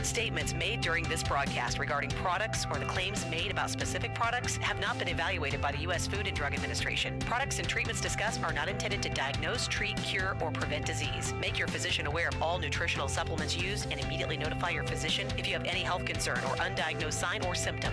Statements made during this broadcast regarding products or the claims made about specific products have not been evaluated by the U.S. Food and Drug Administration. Products and treatments discussed are not intended to diagnose, treat, cure, or prevent disease. Make your physician aware of all nutritional supplements used and immediately notify your physician if you have any health concern or undiagnosed sign or symptom.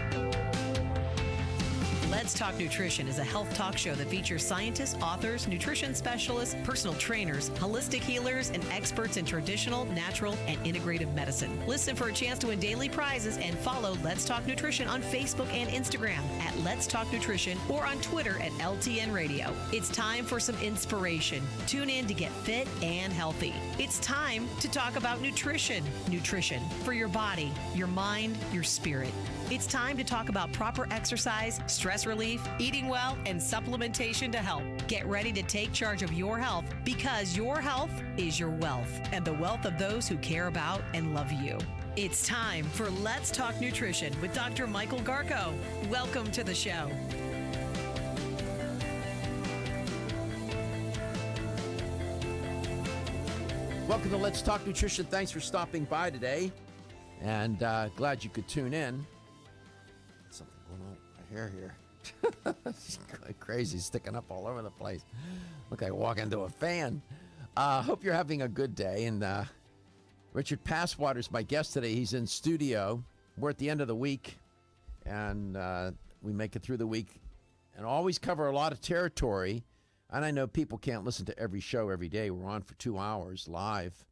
Let's Talk Nutrition is a health talk show that features scientists, authors, nutrition specialists, personal trainers, holistic healers, and experts in traditional, natural, and integrative medicine. Listen for a chance to win daily prizes and follow Let's Talk Nutrition on Facebook and Instagram at Let's Talk Nutrition or on Twitter at LTN Radio. It's time for some inspiration. Tune in to get fit and healthy. It's time to talk about nutrition. Nutrition for your body, your mind, your spirit. It's time to talk about proper exercise, stress relief, eating well, and supplementation to help. Get ready to take charge of your health because your health is your wealth and the wealth of those who care about and love you. It's time for Let's Talk Nutrition with Dr. Michael Garko. Welcome to the show. Welcome to Let's Talk Nutrition. Thanks for stopping by today, and glad you could tune in. Something going on with my hair here. It's crazy, sticking up all over the place. Look like I walk into a fan. Hope you're having a good day. And Richard Passwater is my guest today. He's in studio. We're at the end of the week, and we make it through the week and always cover a lot of territory. And I know people can't listen to every show every day. We're on for 2 hours live,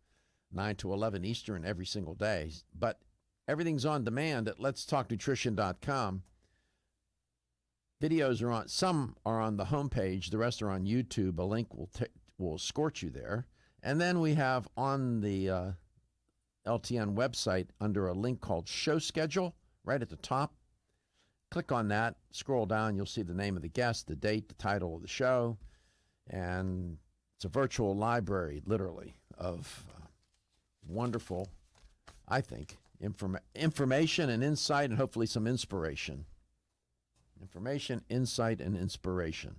9 to 11 Eastern every single day. But everything's on demand at letstalknutrition.com. Videos are on, some are on the homepage, the rest are on YouTube. A link will escort you there. And then we have on the LTN website under a link called Show Schedule right at the top. Click on that, scroll down, you'll see the name of the guest, the date, the title of the show. And it's a virtual library, literally, of wonderful, I think, information and insight and hopefully some inspiration. Information, insight, and inspiration.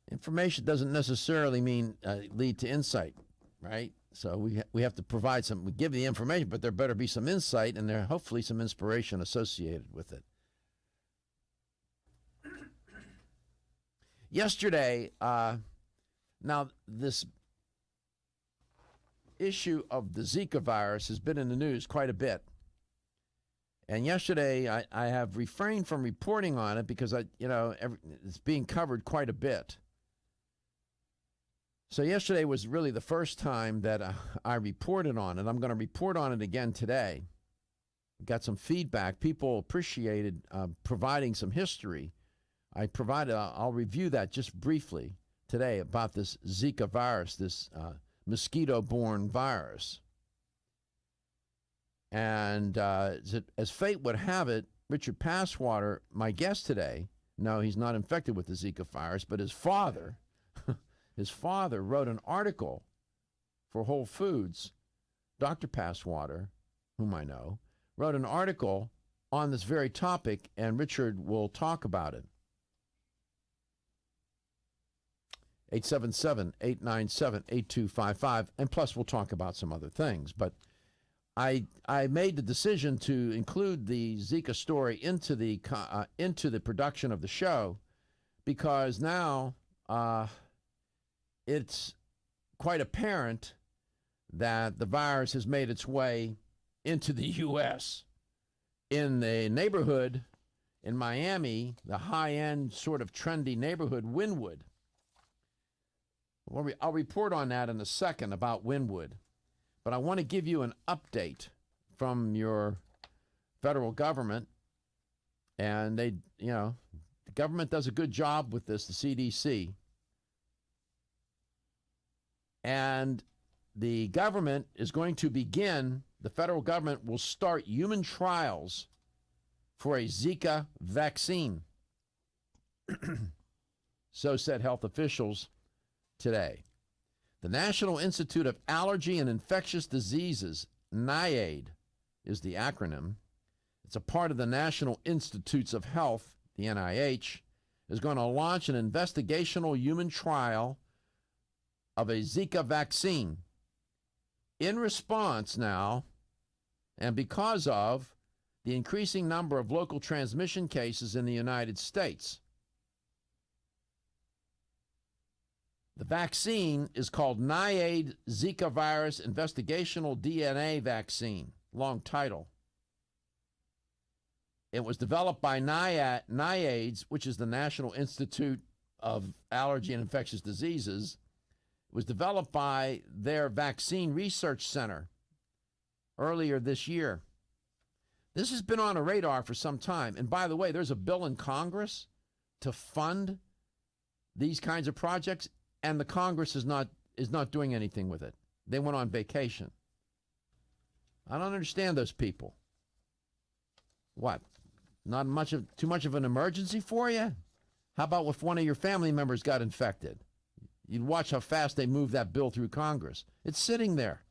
Information doesn't necessarily mean lead to insight, right? So we have to provide some, we give the information, but there better be some insight and there hopefully some inspiration associated with it. Yesterday, now this issue of the Zika virus has been in the news quite a bit. And yesterday, I have refrained from reporting on it because it's being covered quite a bit. So yesterday was really the first time that I reported on it. I'm going to report on it again today. Got some feedback. People appreciated providing some history. I'll review that just briefly today about this Zika virus, this mosquito-borne virus. And as fate would have it, Richard Passwater, my guest today, no, he's not infected with the Zika virus, but his father wrote an article for Whole Foods. Dr. Passwater, whom I know, wrote an article on this very topic, and Richard will talk about it. 877-897-8255, and plus we'll talk about some other things. But I made the decision to include the Zika story into the production of the show because now it's quite apparent that the virus has made its way into the U.S. In the neighborhood in Miami, the high-end sort of trendy neighborhood, Wynwood. I'll report on that in a second about Wynwood. But I want to give you an update from your federal government. And the government does a good job with this, the CDC. And the government is going to begin, the federal government will start human trials for a Zika vaccine. So said health officials today. The National Institute of Allergy and Infectious Diseases, NIAID, is the acronym. It's a part of the National Institutes of Health, the NIH, is going to launch an investigational human trial of a Zika vaccine. In response now, and because of the increasing number of local transmission cases in the United States, the vaccine is called NIAID Zika virus investigational DNA vaccine, long title. It was developed by NIAIDS, which is the National Institute of Allergy and Infectious Diseases. It was developed by their Vaccine Research Center earlier this year. This has been on a radar for some time. And by the way, there's a bill in Congress to fund these kinds of projects, and the Congress is not doing anything with it. They went on vacation. I don't understand those people. What? Too much of an emergency for you? How about if one of your family members got infected? You'd watch how fast they move that bill through Congress. It's sitting there.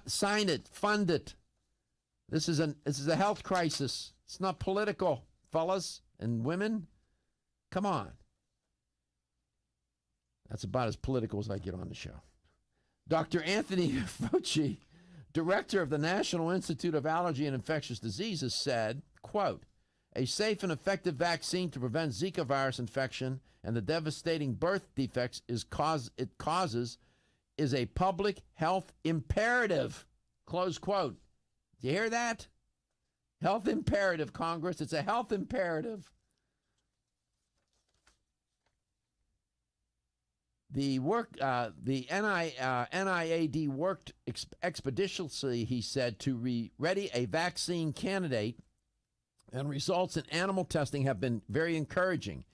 Sign it, fund it. This is a health crisis. It's not political, fellas and women. Come on. That's about as political as I get on the show. Dr. Anthony Fauci, director of the National Institute of Allergy and Infectious Diseases, said, quote, "A safe and effective vaccine to prevent Zika virus infection and the devastating birth defects it causes is a public health imperative." Close quote. Do you hear that? Health imperative, Congress. It's a health imperative. The NIAID worked expeditiously, he said, to ready a vaccine candidate, and results in animal testing have been very encouraging.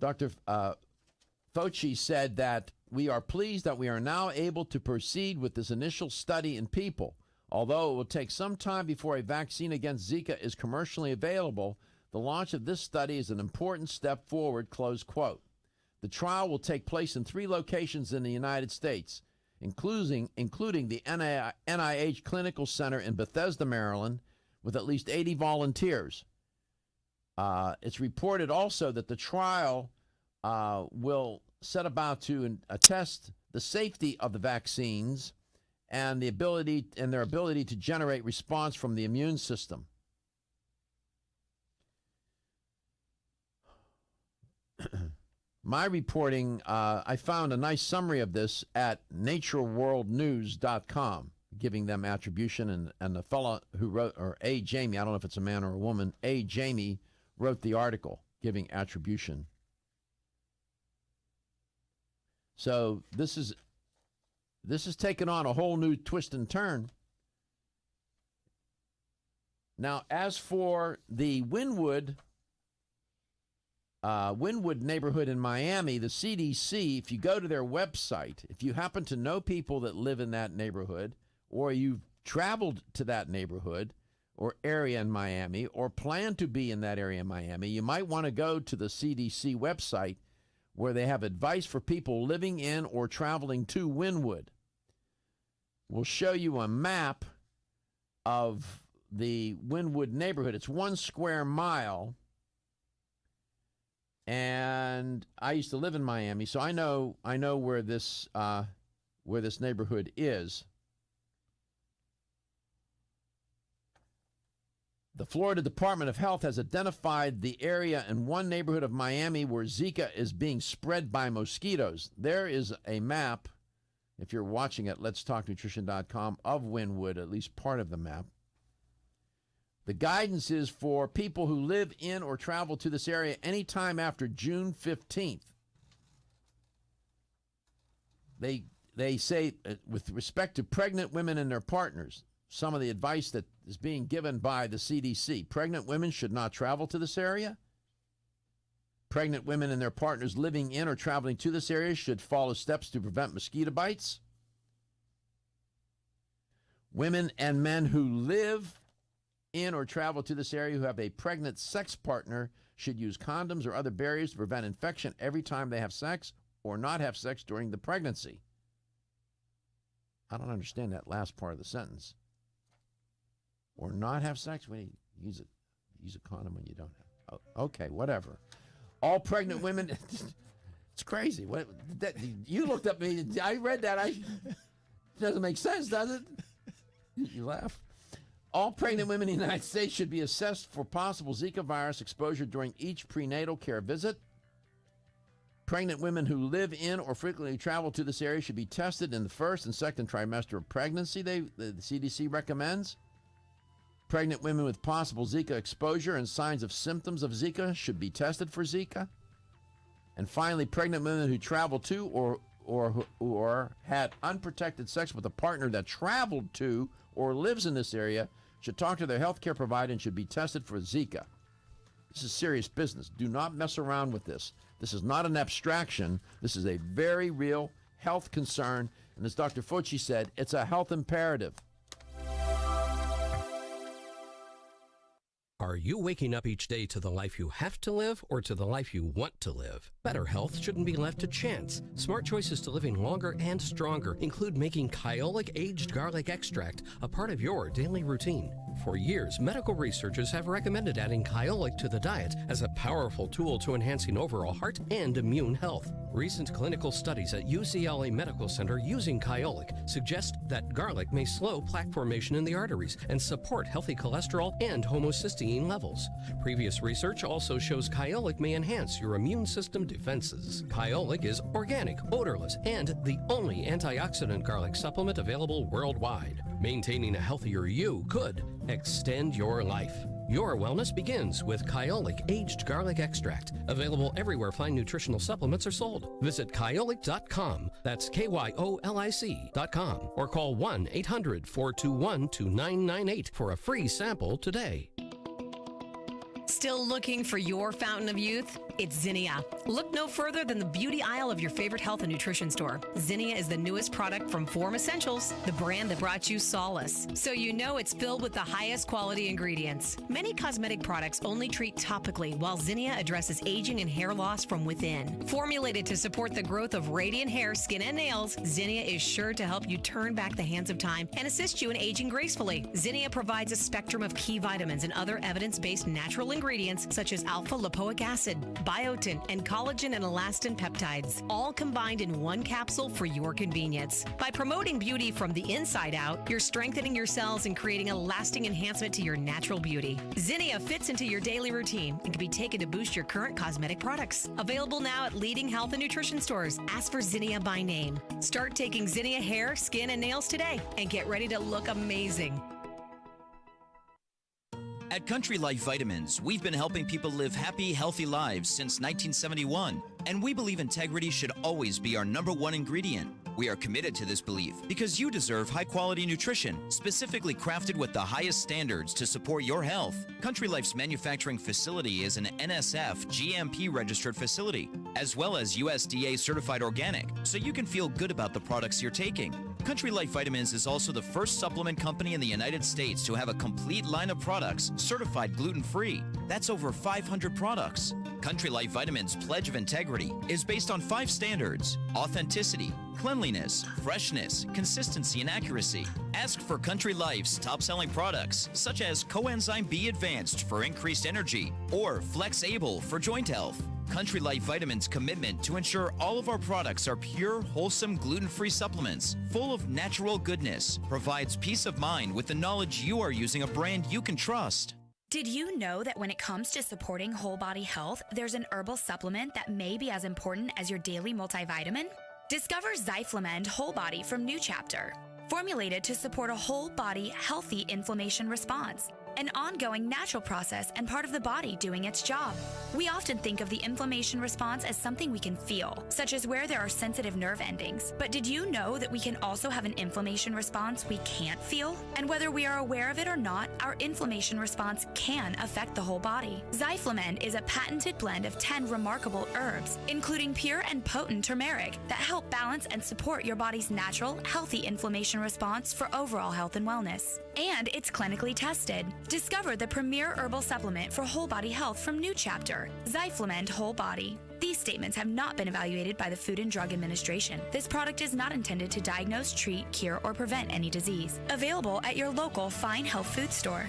Dr. Fauci said that we are pleased that we are now able to proceed with this initial study in people. Although it will take some time before a vaccine against Zika is commercially available, the launch of this study is an important step forward, close quote. The trial will take place in 3 locations in the United States, including the NIH Clinical Center in Bethesda, Maryland, with at least 80 volunteers. It's reported also that the trial will set about to test the safety of the vaccines and their ability to generate response from the immune system. My reporting, I found a nice summary of this at natureworldnews.com, giving them attribution, and the fellow who wrote, or A. Jamie, I don't know if it's a man or a woman, A. Jamie wrote the article giving attribution. So this is taken on a whole new twist and turn. Now, as for the Wynwood neighborhood in Miami, the CDC, if you go to their website, if you happen to know people that live in that neighborhood, or you've traveled to that neighborhood or area in Miami, or plan to be in that area in Miami, you might want to go to the CDC website, where they have advice for people living in or traveling to Wynwood. We'll show you a map of the Wynwood neighborhood. It's 1 square mile. And I used to live in Miami, so I know where this neighborhood is. The Florida Department of Health has identified the area in one neighborhood of Miami where Zika is being spread by mosquitoes. There is a map, if you're watching at letstalknutrition.com, of Wynwood, at least part of the map. The guidance is for people who live in or travel to this area anytime after June 15th. They say, with respect to pregnant women and their partners, some of the advice that is being given by the CDC. Pregnant women should not travel to this area. Pregnant women and their partners living in or traveling to this area should follow steps to prevent mosquito bites. Women and men who live in or travel to this area who have a pregnant sex partner should use condoms or other barriers to prevent infection every time they have sex or not have sex during the pregnancy. I don't understand that last part of the sentence. Or not have sex when you use a condom when you don't have. Oh, okay, whatever. All pregnant women. It's crazy. What? You looked up me. I read that. Doesn't make sense, does it? You laugh. All pregnant women in the United States should be assessed for possible Zika virus exposure during each prenatal care visit. Pregnant women who live in or frequently travel to this area should be tested in the first and second trimester of pregnancy, the CDC recommends. Pregnant women with possible Zika exposure and signs of symptoms of Zika should be tested for Zika. And finally, pregnant women who travel to or had unprotected sex with a partner that traveled to or lives in this area should talk to their healthcare provider and should be tested for Zika. This is serious business. Do not mess around with this. This is not an abstraction. This is a very real health concern. And as Dr. Fauci said, it's a health imperative. Are you waking up each day to the life you have to live or to the life you want to live? Better health shouldn't be left to chance. Smart choices to living longer and stronger include making Kyolic aged garlic extract a part of your daily routine. For years, medical researchers have recommended adding Kyolic to the diet as a powerful tool to enhancing overall heart and immune health. Recent clinical studies at UCLA Medical Center using Kyolic suggest that garlic may slow plaque formation in the arteries and support healthy cholesterol and homocysteine levels. Previous research also shows Kyolic may enhance your immune system defenses. Kyolic is organic, odorless, and the only antioxidant garlic supplement available worldwide. Maintaining a healthier you could extend your life. Your wellness begins with Kyolic aged garlic extract. Available everywhere fine nutritional supplements are sold. Visit Kyolic.com. That's KYOLIC.com. Or call 1-800-421-2998 for a free sample today. Still looking for your fountain of youth? It's Zinnia. Look no further than the beauty aisle of your favorite health and nutrition store. Zinnia is the newest product from Form Essentials, the brand that brought you solace. So you know it's filled with the highest quality ingredients. Many cosmetic products only treat topically, while Zinnia addresses aging and hair loss from within. Formulated to support the growth of radiant hair, skin, and nails, Zinnia is sure to help you turn back the hands of time and assist you in aging gracefully. Zinnia provides a spectrum of key vitamins and other evidence-based natural ingredients such as alpha-lipoic acid, biotin, and collagen and elastin peptides, all combined in one capsule for your convenience. By promoting beauty from the inside out, you're strengthening your cells and creating a lasting enhancement to your natural beauty. Zinnia fits into your daily routine and can be taken to boost your current cosmetic products. Available now at leading health and nutrition stores. Ask for Zinnia by name. Start taking Zinnia hair, skin, and nails today and get ready to look amazing. At Country Life Vitamins, we've been helping people live happy, healthy lives since 1971, and we believe integrity should always be our #1 ingredient. We are committed to this belief because you deserve high-quality nutrition, specifically crafted with the highest standards to support your health. Country Life's manufacturing facility is an NSF GMP-registered facility, as well as USDA certified organic, so you can feel good about the products you're taking. Country Life Vitamins is also the first supplement company in the United States to have a complete line of products certified gluten-free. That's over 500 products. Country Life Vitamins' pledge of integrity is based on 5 standards: authenticity, cleanliness, freshness, consistency, and accuracy. Ask for Country Life's top-selling products, such as Coenzyme B Advanced for increased energy or Flex Able for joint health. Country Life Vitamins' commitment to ensure all of our products are pure, wholesome, gluten-free supplements full of natural goodness provides peace of mind with the knowledge you are using a brand you can trust. Did you know that when it comes to supporting whole body health, there's an herbal supplement that may be as important as your daily multivitamin? Discover Zyflamend Whole Body from New Chapter. Formulated to support a whole body healthy inflammation response, an ongoing natural process and part of the body doing its job. We often think of the inflammation response as something we can feel, such as where there are sensitive nerve endings. But did you know that we can also have an inflammation response we can't feel? And whether we are aware of it or not, our inflammation response can affect the whole body. Zyflamend is a patented blend of 10 remarkable herbs, including pure and potent turmeric, that help balance and support your body's natural, healthy inflammation response for overall health and wellness. And it's clinically tested. Discover the premier herbal supplement for whole body health from New Chapter, Zyflamend Whole Body. These statements have not been evaluated by the Food and Drug Administration. This product is not intended to diagnose, treat, cure, or prevent any disease. Available at your local fine health food store.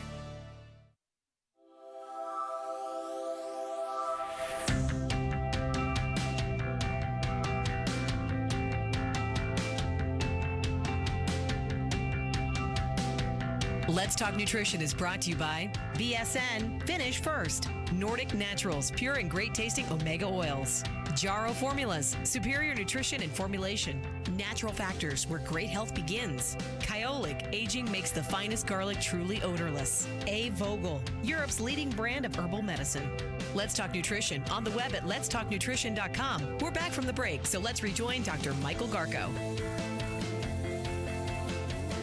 Let's Talk Nutrition is brought to you by BSN, Finish First, Nordic Naturals, pure and great tasting omega oils, Jarrow Formulas, superior nutrition and formulation, Natural Factors, where great health begins, Kyolic, aging makes the finest garlic truly odorless, A. Vogel, Europe's leading brand of herbal medicine. Let's Talk Nutrition on the web at letstalknutrition.com. We're back from the break, so let's rejoin Dr. Michael Garko.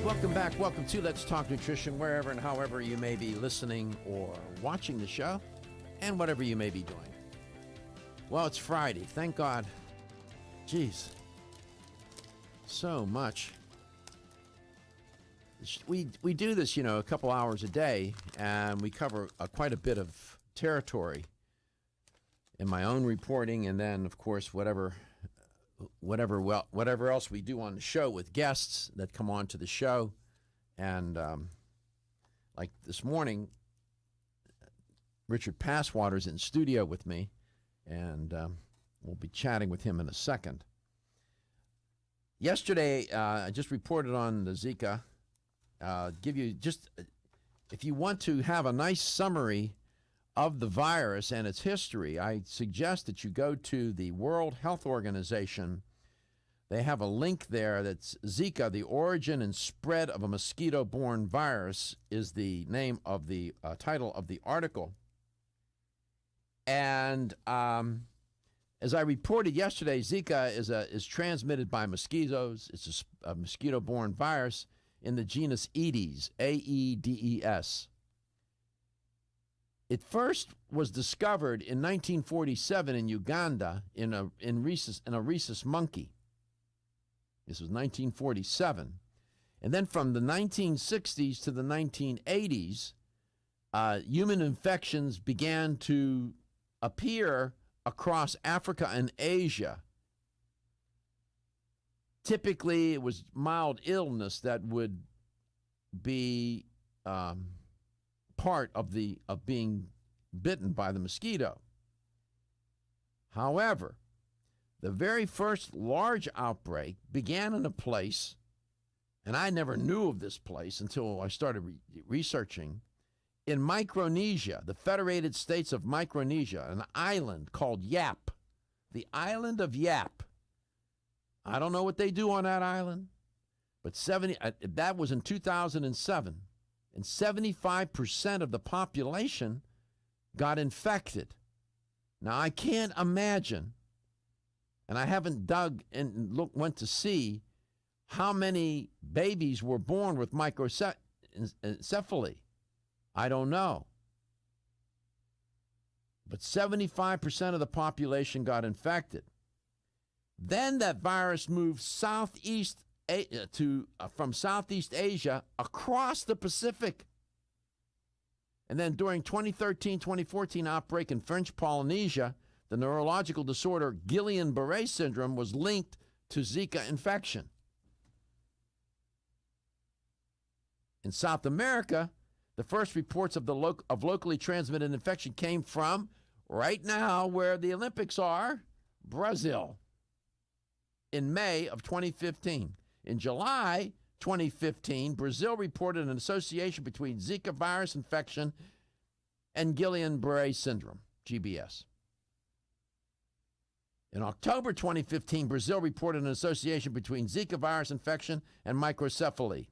Welcome back. Welcome to Let's Talk Nutrition, wherever and however you may be listening or watching the show, and whatever you may be doing. Well, it's Friday. Thank God. Jeez. So much. We do this, a couple hours a day, and we cover quite a bit of territory in my own reporting, and then, of course, whatever else we do on the show with guests that come on to the show. And like this morning, Richard Passwater's in studio with me, and we'll be chatting with him in a second. Yesterday, I just reported on the Zika. Give you just, if you want to have a nice summary of the virus and its history, I suggest that you go to the World Health Organization. They have a link there that's Zika, the origin and spread of a mosquito-borne virus, is the name of the title of the article. And as I reported yesterday, Zika is transmitted by mosquitoes. It's a mosquito-borne virus in the genus Aedes, A-E-D-E-S. It first was discovered in 1947 in Uganda in a rhesus monkey. This was 1947. And then from the 1960s to the 1980s, human infections began to appear across Africa and Asia. Typically, it was mild illness that would be part of being bitten by the mosquito. However, the very first large outbreak began in a place, and I never knew of this place until I started researching, in Micronesia, the Federated States of Micronesia, an island called Yap, the island of Yap. I don't know what they do on that island, but that was in 2007. And 75% of the population got infected. Now, I can't imagine, and I haven't dug and went to see how many babies were born with microcephaly. I don't know. But 75% of the population got infected. Then that virus moved from Southeast Asia across the Pacific. And then during 2013-2014 outbreak in French Polynesia, the neurological disorder Guillain-Barré syndrome was linked to Zika infection. In South America, the first reports of locally transmitted infection came from, right now where the Olympics are, Brazil, in May of 2015. In July 2015, Brazil reported an association between Zika virus infection and Guillain-Barré syndrome, GBS. In October 2015, Brazil reported an association between Zika virus infection and microcephaly.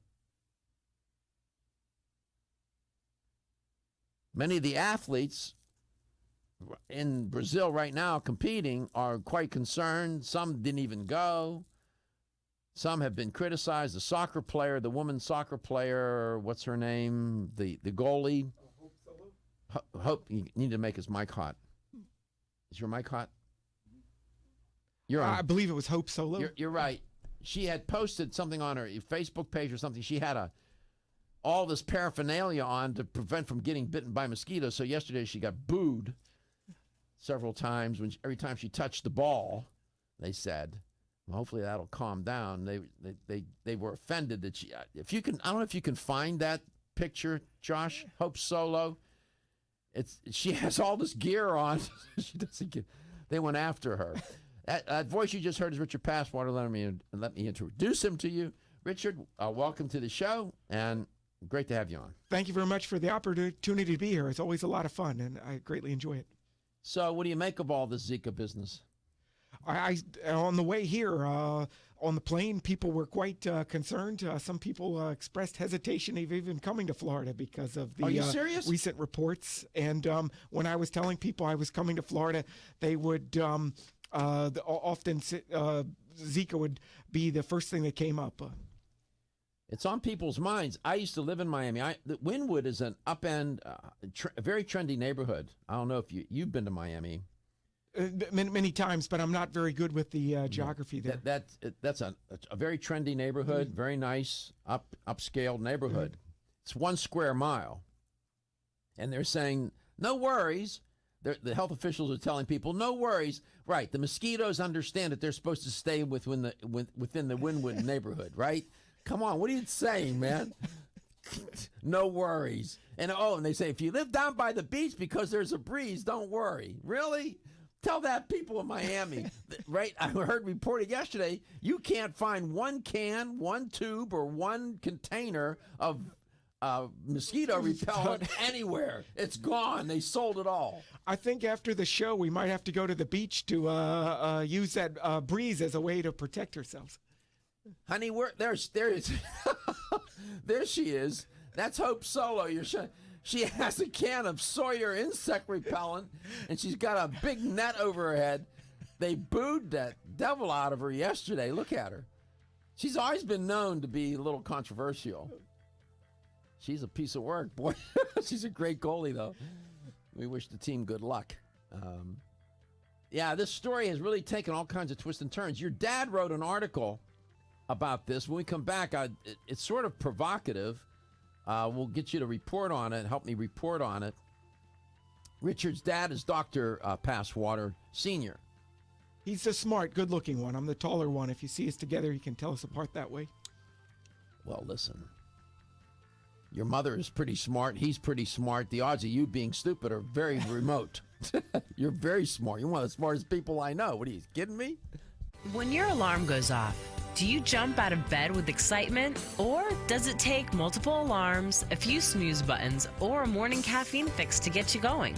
Many of the athletes in Brazil right now competing are quite concerned. Some didn't even go. Some have been criticized. The soccer player, the women's soccer player, what's her name? The goalie. Hope, you need to make his mic hot. Is your mic hot? You're on. I believe it was Hope Solo. You're right. She had posted something on her Facebook page or something. She had all this paraphernalia on to prevent from getting bitten by mosquitoes. So yesterday she got booed several times every time she touched the ball. They said, well, hopefully that'll calm down. They were offended that she. If you can, I don't know if you can find that picture, Josh. Hope Solo. She has all this gear on. She doesn't get. They went after her. That voice you just heard is Richard Passwater. Let me introduce him to you. Richard, welcome to the show. And Great to have you on. Thank you very much for the opportunity to be here. It's always a lot of fun, and I greatly enjoy it. So what do you make of all this Zika business? I on the way here, on the plane, people were quite concerned. Some people expressed hesitation of even coming to Florida because of the Are you serious? recent reports. And when I was telling people I was coming to Florida, they would often Zika would be the first thing that came up. It's on people's minds. I used to live in Miami. Wynwood is an up-end, a very trendy neighborhood. I don't know if you've been to Miami. Many times, but I'm not very good with the geography there. That's a very trendy neighborhood, very nice, upscale neighborhood. It's 1 square mile. And they're saying, no worries. The health officials are telling people, no worries. Right, the mosquitoes understand that they're supposed to stay within the Wynwood neighborhood, right? Come on, what are you saying, man? No worries. And they say, if you live down by the beach because there's a breeze, don't worry. Really? Tell that people in Miami, right? I heard reported yesterday, you can't find 1 can, 1 tube, or 1 container of mosquito repellent anywhere. It's gone. They sold it all. I think after the show, we might have to go to the beach to use that breeze as a way to protect ourselves. Honey, there she is. That's Hope Solo. She has a can of Sawyer insect repellent, and she's got a big net over her head. They booed that devil out of her yesterday. Look at her. She's always been known to be a little controversial. She's a piece of work, boy. She's a great goalie, though. We wish the team good luck. Yeah, this story has really taken all kinds of twists and turns. Your dad wrote an article about this. When we come back, it's sort of provocative. We'll get you to report on it, help me report on it. Richard's dad is Dr. Passwater Sr. He's the smart, good-looking one. I'm the taller one. If you see us together, you can tell us apart that way. Well, listen. Your mother is pretty smart. He's pretty smart. The odds of you being stupid are very remote. You're very smart. You're one of the smartest people I know. What are you kidding me? When your alarm goes off, do you jump out of bed with excitement? Or does it take multiple alarms, a few snooze buttons, or a morning caffeine fix to get you going?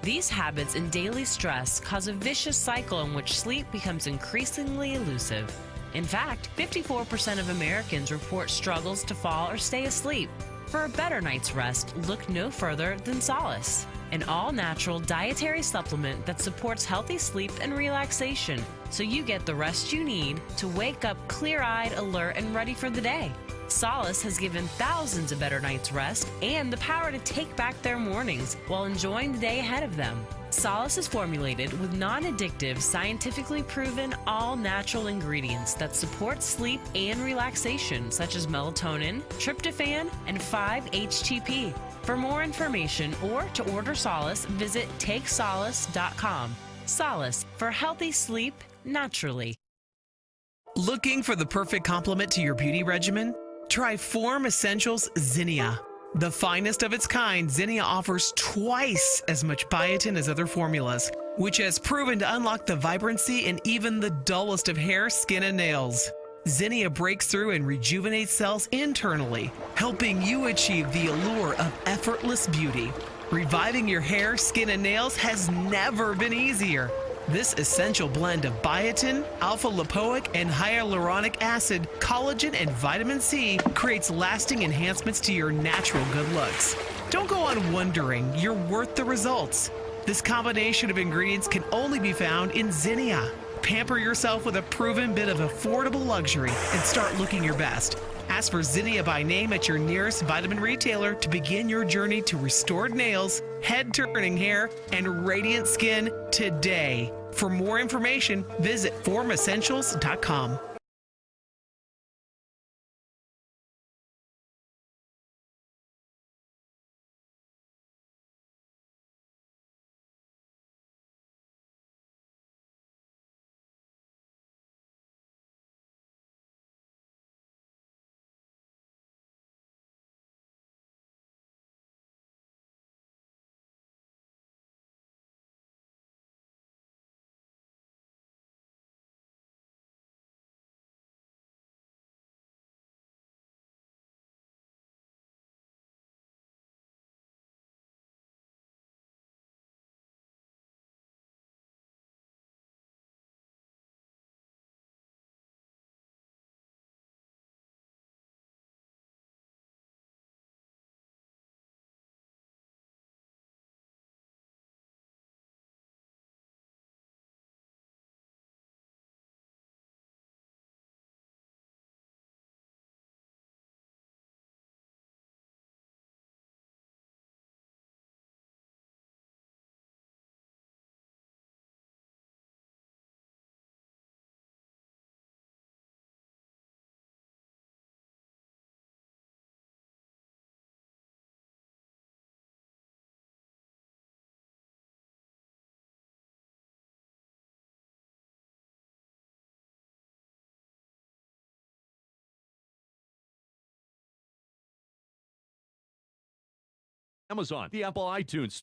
These habits and daily stress cause a vicious cycle in which sleep becomes increasingly elusive. In fact, 54% of Americans report struggles to fall or stay asleep. For a better night's rest, look no further than Solace, an all-natural dietary supplement that supports healthy sleep and relaxation, so you get the rest you need to wake up clear-eyed, alert, and ready for the day. Solace has given thousands a better night's rest and the power to take back their mornings while enjoying the day ahead of them. Solace is formulated with non-addictive, scientifically proven, all-natural ingredients that support sleep and relaxation, such as melatonin, tryptophan, and 5-HTP. For more information or to order Solace, visit TakeSolace.com. Solace, for healthy sleep naturally. Looking for the perfect complement to your beauty regimen? Try Form Essentials Zinnia. The finest of its kind, Zinnia offers twice as much biotin as other formulas, which has proven to unlock the vibrancy in even the dullest of hair, skin, and nails. Zinnia breaks through and rejuvenates cells internally, helping you achieve the allure of effortless beauty. Reviving your hair, skin, and nails has never been easier. This essential blend of biotin, alpha-lipoic, and hyaluronic acid, collagen, and vitamin C creates lasting enhancements to your natural good looks. Don't go on wondering, you're worth the results. This combination of ingredients can only be found in Zinnia. Pamper yourself with a proven bit of affordable luxury and start looking your best. Ask for Zinnia by name at your nearest vitamin retailer to begin your journey to restored nails, head-turning hair, and radiant skin today. For more information, visit formessentials.com. Amazon, the Apple iTunes.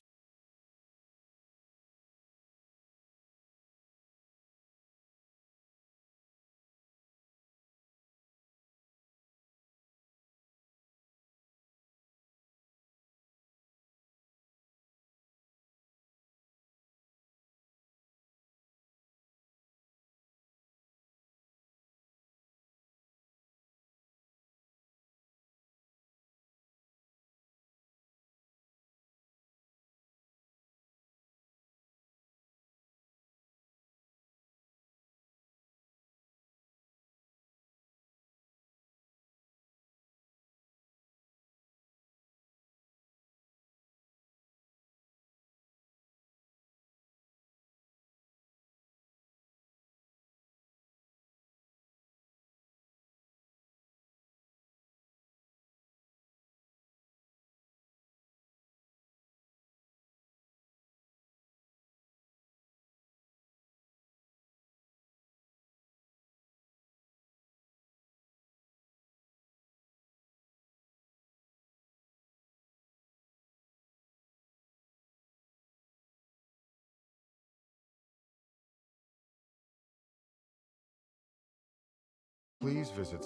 Please visit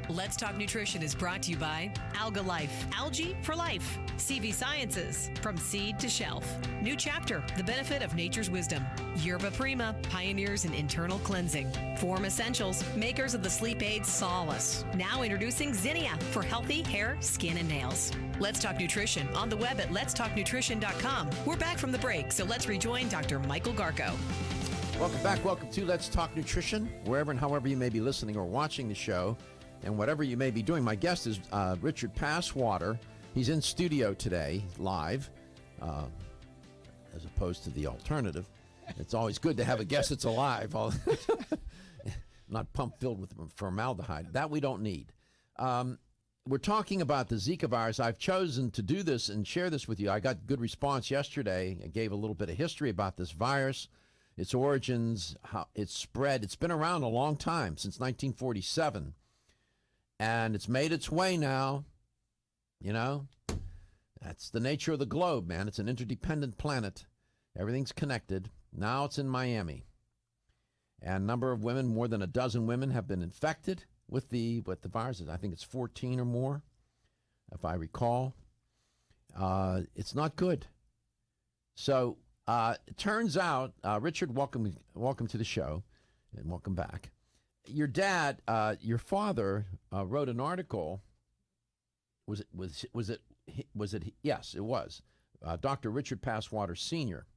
Let's Talk Nutrition is brought to you by Alga Life, Algae for Life, CV Sciences, From Seed to Shelf, New Chapter, The Benefit of Nature's Wisdom, Yerba Prima, Pioneers in Internal Cleansing, Form Essentials, makers of the sleep aid Solace. Now introducing Zinnia for healthy hair, skin, and nails. Let's Talk Nutrition on the web at letstalknutrition.com. We're back from the break, so let's rejoin Dr. Michael Garko. Welcome back. Welcome to Let's Talk Nutrition, wherever and however you may be listening or watching the show, and whatever you may be doing. My guest is Richard Passwater. He's in studio today, live, as opposed to the alternative. It's always good to have a guest that's alive, not pump filled with formaldehyde. That we don't need. We're talking about the Zika virus. I've chosen to do this and share this with you. I got good response yesterday. I gave a little bit of history about this virus, its origins, how it's spread. It's been around a long time, since 1947. And it's made its way now. You know, that's the nature of the globe, man. It's an interdependent planet. Everything's connected. Now it's in Miami. And a number of women, more than a dozen women, have been infected with the virus. I think it's 14 or more, if I recall. It's not good. So it turns out, Richard, welcome to the show, and welcome back. Your dad, your father, wrote an article. Was it? Yes, it was. Dr. Richard Passwater Sr.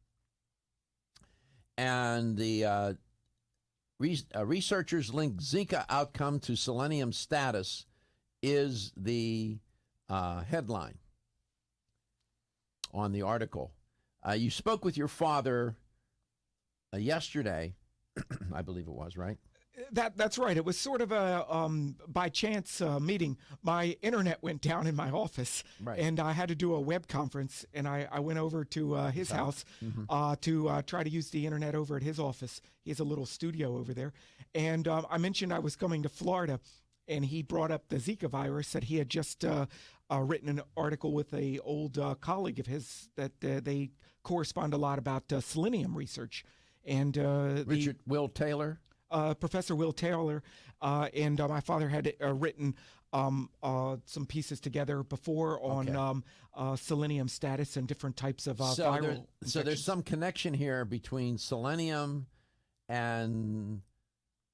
And the researchers link Zika outcome to selenium status is the headline on the article. You spoke with your father yesterday, I believe it was, right? That's right. It was sort of a by chance meeting. My internet went down in my office, Right. and I had to do a web conference. And I went over to his house to try to use the internet over at his office. He has a little studio over there. And I mentioned I was coming to Florida, and he brought up the Zika virus. That he had just written an article with a old colleague of his that they correspond a lot about selenium research. And Richard Will Taylor. Professor Will Taylor, and my father had written some pieces together before on selenium status and different types of viral infections. So there's some connection here between selenium and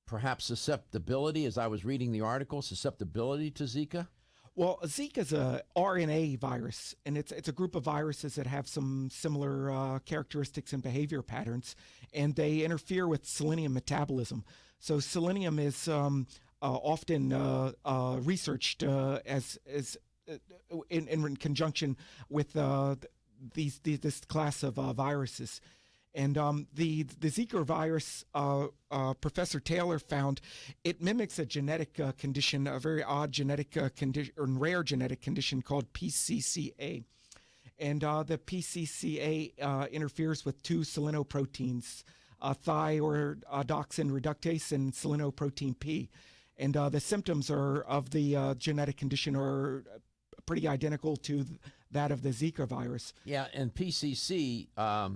perhaps susceptibility, as I was reading the article, susceptibility to Zika? Well, Zika is a RNA virus, and it's a group of viruses that have some similar characteristics and behavior patterns, and they interfere with selenium metabolism. So selenium is often researched as in conjunction with this class of viruses. And the Zika virus, Professor Taylor found it mimics a genetic condition, a very odd genetic condition, or rare genetic condition called PCCA. And the PCCA interferes with two selenoproteins, thioredoxin reductase and selenoprotein P. And the symptoms of the genetic condition are pretty identical to that of the Zika virus. Yeah, and PCC, a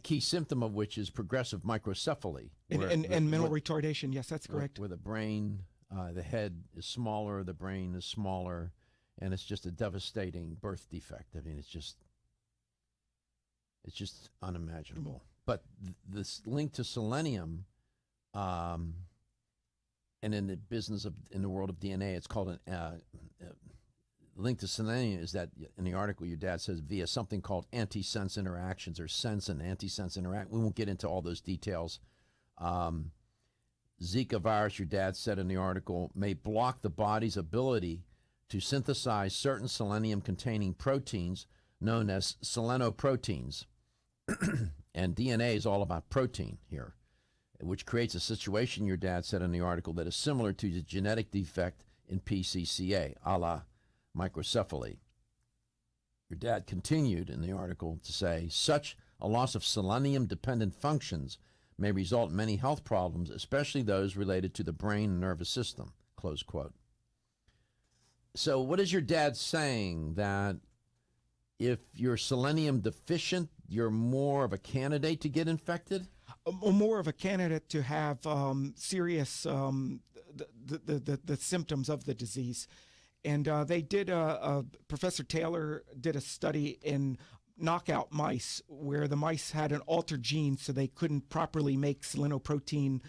key symptom of which is progressive microcephaly. And mental retardation, yes, that's correct. Where the brain, the head is smaller, the brain is smaller, and it's just a devastating birth defect. I mean, it's just unimaginable. But this link to selenium, and in the in the world of DNA, it's called an link to selenium is that in the article your dad says via something called antisense interactions or sense and antisense interact. We won't get into all those details. Zika virus, your dad said in the article, may block the body's ability to synthesize certain selenium-containing proteins known as selenoproteins. And DNA is all about protein here, which creates a situation, your dad said in the article, that is similar to the genetic defect in PCCA, a la microcephaly. Your dad continued in the article to say, such a loss of selenium-dependent functions may result in many health problems, especially those related to the brain and nervous system, close quote. So what is your dad saying? That if you're selenium deficient, you're more of a candidate to get infected? More of a candidate to have serious the symptoms of the disease. And they did Professor Taylor did a study in knockout mice where the mice had an altered gene, so they couldn't properly make selenoprotein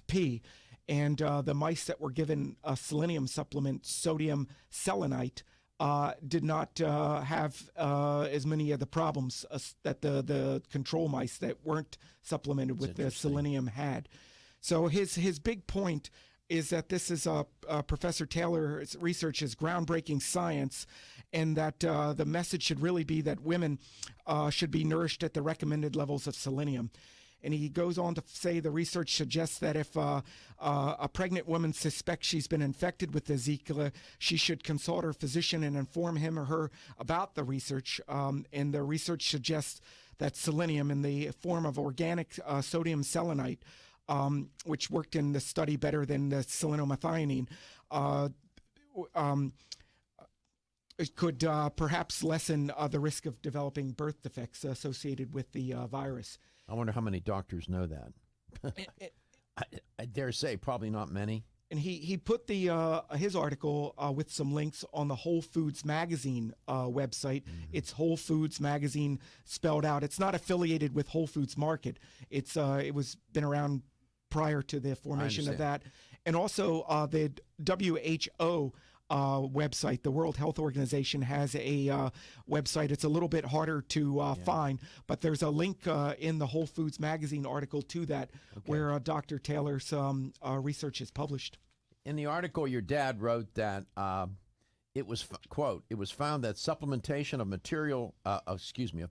P. And the mice that were given a selenium supplement, sodium selenite, did not have as many of the problems that the control mice that weren't supplemented with the selenium had. So his big point is that this is Professor Taylor's research is groundbreaking science, and that the message should really be that women should be nourished at the recommended levels of selenium. And he goes on to say the research suggests that if a pregnant woman suspects she's been infected with the Zika, she should consult her physician and inform him or her about the research. And the research suggests that selenium in the form of organic sodium selenite, which worked in the study better than the selenomethionine, it could perhaps lessen the risk of developing birth defects associated with the virus. I wonder how many doctors know that. I dare say probably not many. And he put the his article with some links on the Whole Foods Magazine website. Mm-hmm. It's Whole Foods Magazine spelled out. It's not affiliated with Whole Foods Market. It was been around prior to the formation of that. And also the WHO website, the World Health Organization, has a website. It's a little bit harder to find, but there's a link in the Whole Foods Magazine article to that, where Dr. Taylor's research is published. In the article, your dad wrote that it was, quote, it was found that supplementation of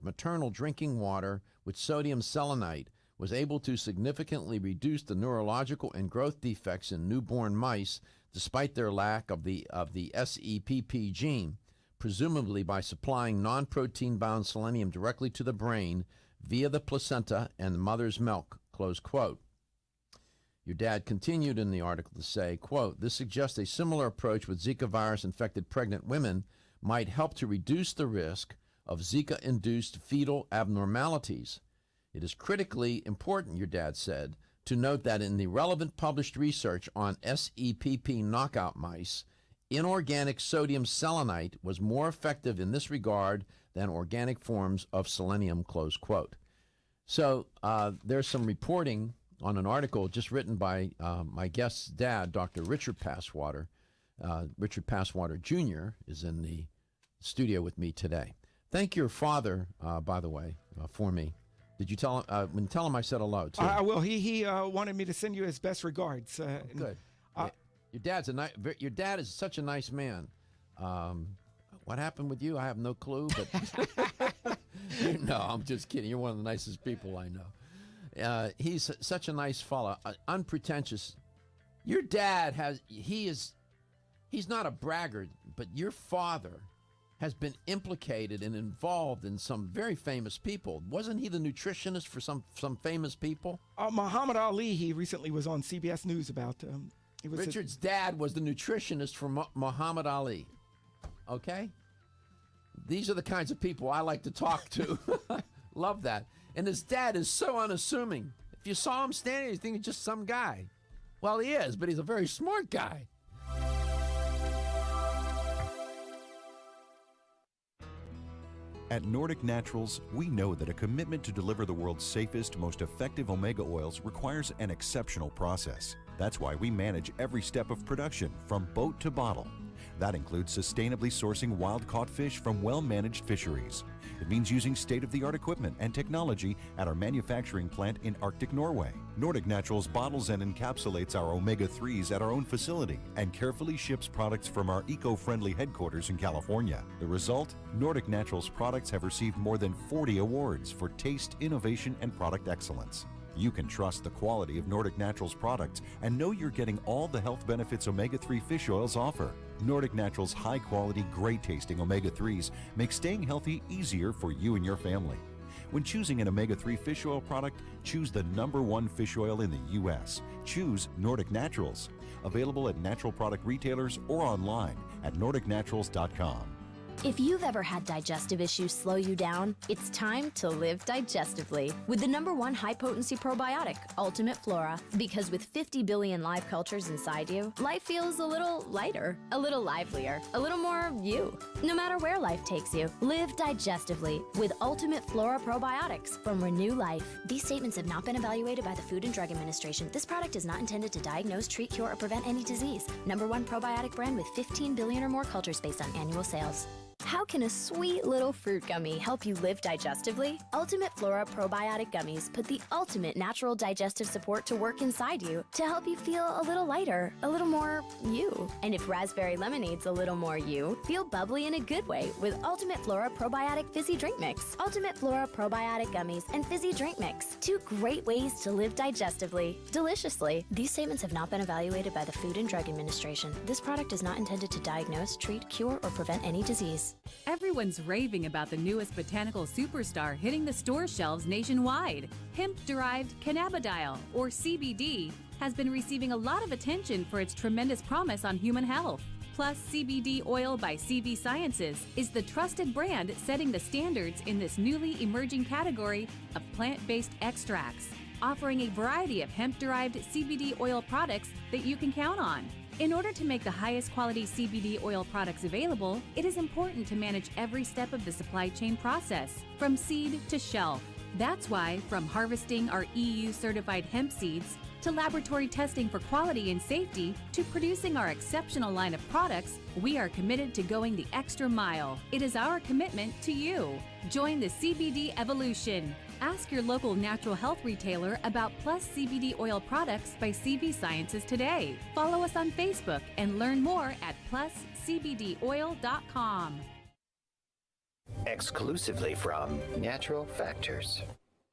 maternal drinking water with sodium selenite was able to significantly reduce the neurological and growth defects in newborn mice despite their lack of the SEPP gene, presumably by supplying non-protein-bound selenium directly to the brain via the placenta and the mother's milk, close quote. Your dad continued in the article to say, quote, this suggests a similar approach with Zika virus-infected pregnant women might help to reduce the risk of Zika-induced fetal abnormalities. It is critically important, your dad said, to note that in the relevant published research on SEPP knockout mice, inorganic sodium selenite was more effective in this regard than organic forms of selenium, close quote. So there's some reporting on an article just written by my guest's dad, Dr. Richard Passwater. Richard Passwater Jr. is in the studio with me today. Thank your father, by the way, for me. Did you tell him? Tell him I said hello too. I will. He wanted me to send you his best regards. Good. Your dad is such a nice man. What happened with you? I have no clue, but no, I'm just kidding. You're one of the nicest people I know. He's such a nice fellow, unpretentious. Your dad he's not a braggart, but your father has been implicated and involved in some very famous people. Wasn't he the nutritionist for some famous people? Muhammad Ali, he recently was on CBS News about. Richard's dad was the nutritionist for Muhammad Ali. Okay? These are the kinds of people I like to talk to. Love that. And his dad is so unassuming. If you saw him standing, you think he's just some guy. Well, he is, but he's a very smart guy. At Nordic Naturals, we know that a commitment to deliver the world's safest, most effective omega oils requires an exceptional process. That's why we manage every step of production, from boat to bottle. That includes sustainably sourcing wild-caught fish from well-managed fisheries. It means using state-of-the-art equipment and technology at our manufacturing plant in Arctic Norway. Nordic Naturals bottles and encapsulates our omega-3s at our own facility and carefully ships products from our eco-friendly headquarters in California. The result? Nordic Naturals products have received more than 40 awards for taste, innovation, and product excellence. You can trust the quality of Nordic Naturals products and know you're getting all the health benefits omega-3 fish oils offer. Nordic Naturals' high-quality, great-tasting omega-3s make staying healthy easier for you and your family. When choosing an omega-3 fish oil product, choose the #1 fish oil in the U.S. Choose Nordic Naturals. Available at natural product retailers or online at NordicNaturals.com. If you've ever had digestive issues slow you down, it's time to live digestively with the #1 high-potency probiotic, Ultimate Flora. Because with 50 billion live cultures inside you, life feels a little lighter, a little livelier, a little more you. No matter where life takes you, live digestively with Ultimate Flora probiotics from Renew Life. These statements have not been evaluated by the Food and Drug Administration. This product is not intended to diagnose, treat, cure, or prevent any disease. #1 probiotic brand with 15 billion or more cultures based on annual sales. How can a sweet little fruit gummy help you live digestively? Ultimate Flora Probiotic Gummies put the ultimate natural digestive support to work inside you to help you feel a little lighter, a little more you. And if raspberry lemonade's a little more you, feel bubbly in a good way with Ultimate Flora Probiotic Fizzy Drink Mix. Ultimate Flora Probiotic Gummies and Fizzy Drink Mix. 2 great ways to live digestively, deliciously. These statements have not been evaluated by the Food and Drug Administration. This product is not intended to diagnose, treat, cure, or prevent any disease. Everyone's raving about the newest botanical superstar hitting the store shelves nationwide. Hemp-derived cannabidiol, or CBD, has been receiving a lot of attention for its tremendous promise on human health. Plus, CBD Oil by CV Sciences is the trusted brand setting the standards in this newly emerging category of plant-based extracts, offering a variety of hemp-derived CBD oil products that you can count on. In order to make the highest quality CBD oil products available, it is important to manage every step of the supply chain process, from seed to shelf. That's why, from harvesting our EU-certified hemp seeds, to laboratory testing for quality and safety, to producing our exceptional line of products, we are committed to going the extra mile. It is our commitment to you. Join the CBD evolution. Ask your local natural health retailer about Plus CBD oil products by CV Sciences today. Follow us on Facebook and learn more at pluscbdoil.com. Exclusively from Natural Factors.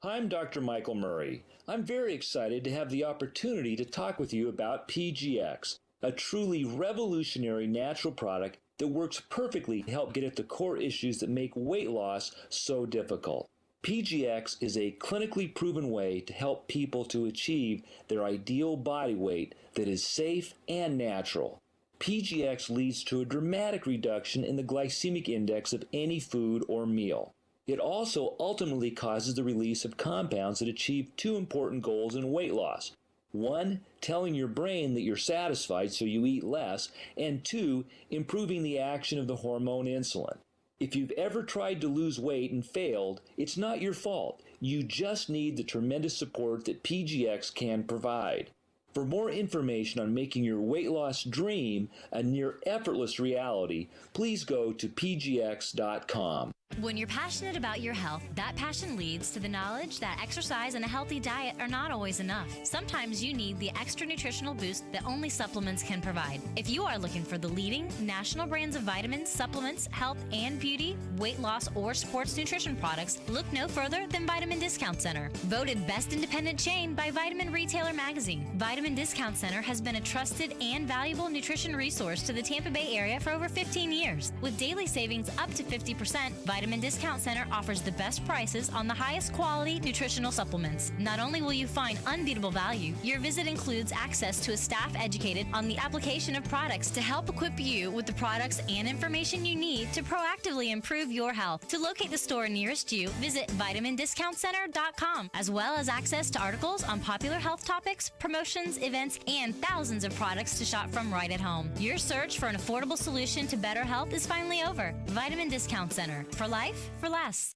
I'm Dr. Michael Murray. I'm very excited to have the opportunity to talk with you about PGX, a truly revolutionary natural product that works perfectly to help get at the core issues that make weight loss so difficult. PGX is a clinically proven way to help people to achieve their ideal body weight that is safe and natural. PGX leads to a dramatic reduction in the glycemic index of any food or meal. It also ultimately causes the release of compounds that achieve 2 important goals in weight loss. 1, telling your brain that you're satisfied so you eat less, and 2, improving the action of the hormone insulin. If you've ever tried to lose weight and failed, it's not your fault. You just need the tremendous support that PGX can provide. For more information on making your weight loss dream a near effortless reality, please go to pgx.com. When you're passionate about your health, that passion leads to the knowledge that exercise and a healthy diet are not always enough. Sometimes you need the extra nutritional boost that only supplements can provide. If you are looking for the leading national brands of vitamins, supplements, health and beauty, weight loss, or sports nutrition products, look no further than Vitamin Discount Center. Voted best independent chain by Vitamin Retailer Magazine, Vitamin Discount Center has been a trusted and valuable nutrition resource to the Tampa Bay area for over 15 years. With daily savings up to 50%, Vitamin Discount Center offers the best prices on the highest quality nutritional supplements. Not only will you find unbeatable value, your visit includes access to a staff educated on the application of products to help equip you with the products and information you need to proactively improve your health. To locate the store nearest you, visit vitamindiscountcenter.com, as well as access to articles on popular health topics, promotions, events, and thousands of products to shop from right at home. Your search for an affordable solution to better health is finally over. Vitamin Discount Center. For life, for less.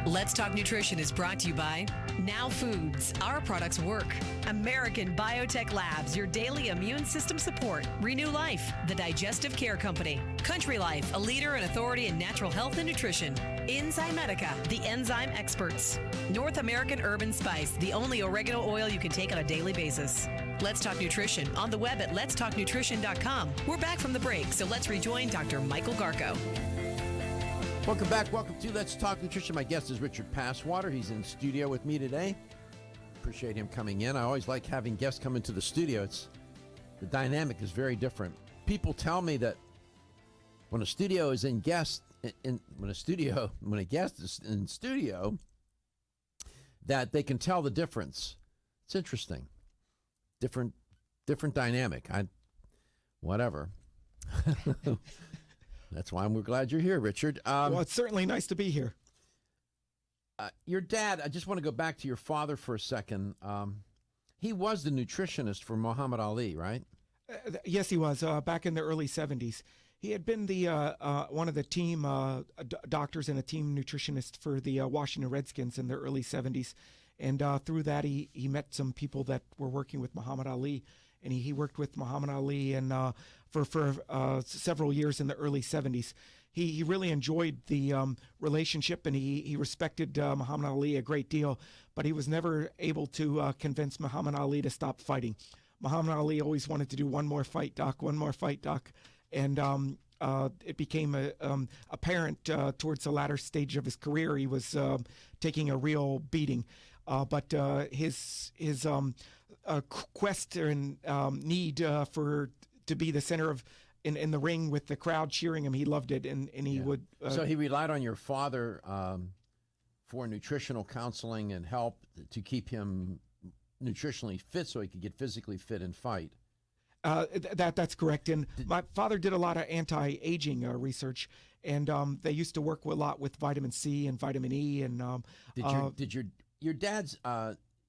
Let's Talk Nutrition is brought to you by Now Foods. Our products work. American Biotech Labs, your daily immune system support. Renew Life, the digestive care company. Country Life, a leader and authority in natural health and nutrition. Enzymedica, the enzyme experts. North American Urban Spice, the only oregano oil you can take on a daily basis. Let's Talk Nutrition on the web at letstalknutrition.com. We're back from the break, so let's rejoin Dr. Michael Garko. Welcome back. Welcome to Let's Talk Nutrition. My guest is Richard Passwater. He's in studio with me today. Appreciate him coming in. I always like having guests come into the studio. The dynamic is very different. People tell me that when a studio is in guest, when a guest is in studio, that they can tell the difference. It's interesting. Different dynamic. Whatever. That's why we're glad you're here, Richard. Well, it's certainly nice to be here. Your dad, I just want to go back to your father for a second. He was the nutritionist for Muhammad Ali, right? Yes, he was, back in the early 70s. He had been the one of the team doctors and a team nutritionist for the Washington Redskins in the early 70s. And through that, he met some people that were working with Muhammad Ali. And he worked with Muhammad Ali and for several years in the early 70s. He really enjoyed the relationship, and he respected Muhammad Ali a great deal, but he was never able to convince Muhammad Ali to stop fighting. Muhammad Ali always wanted to do one more fight, Doc. And it became apparent towards the latter stage of his career he was taking a real beating. But his quest and need to be the center of in the ring with the crowd cheering him, he loved it, and he would. So he relied on your father for nutritional counseling and help to keep him nutritionally fit, so he could get physically fit and fight. That's correct. And my father did a lot of anti-aging research, and they used to work a lot with vitamin C and vitamin E. And did your dad's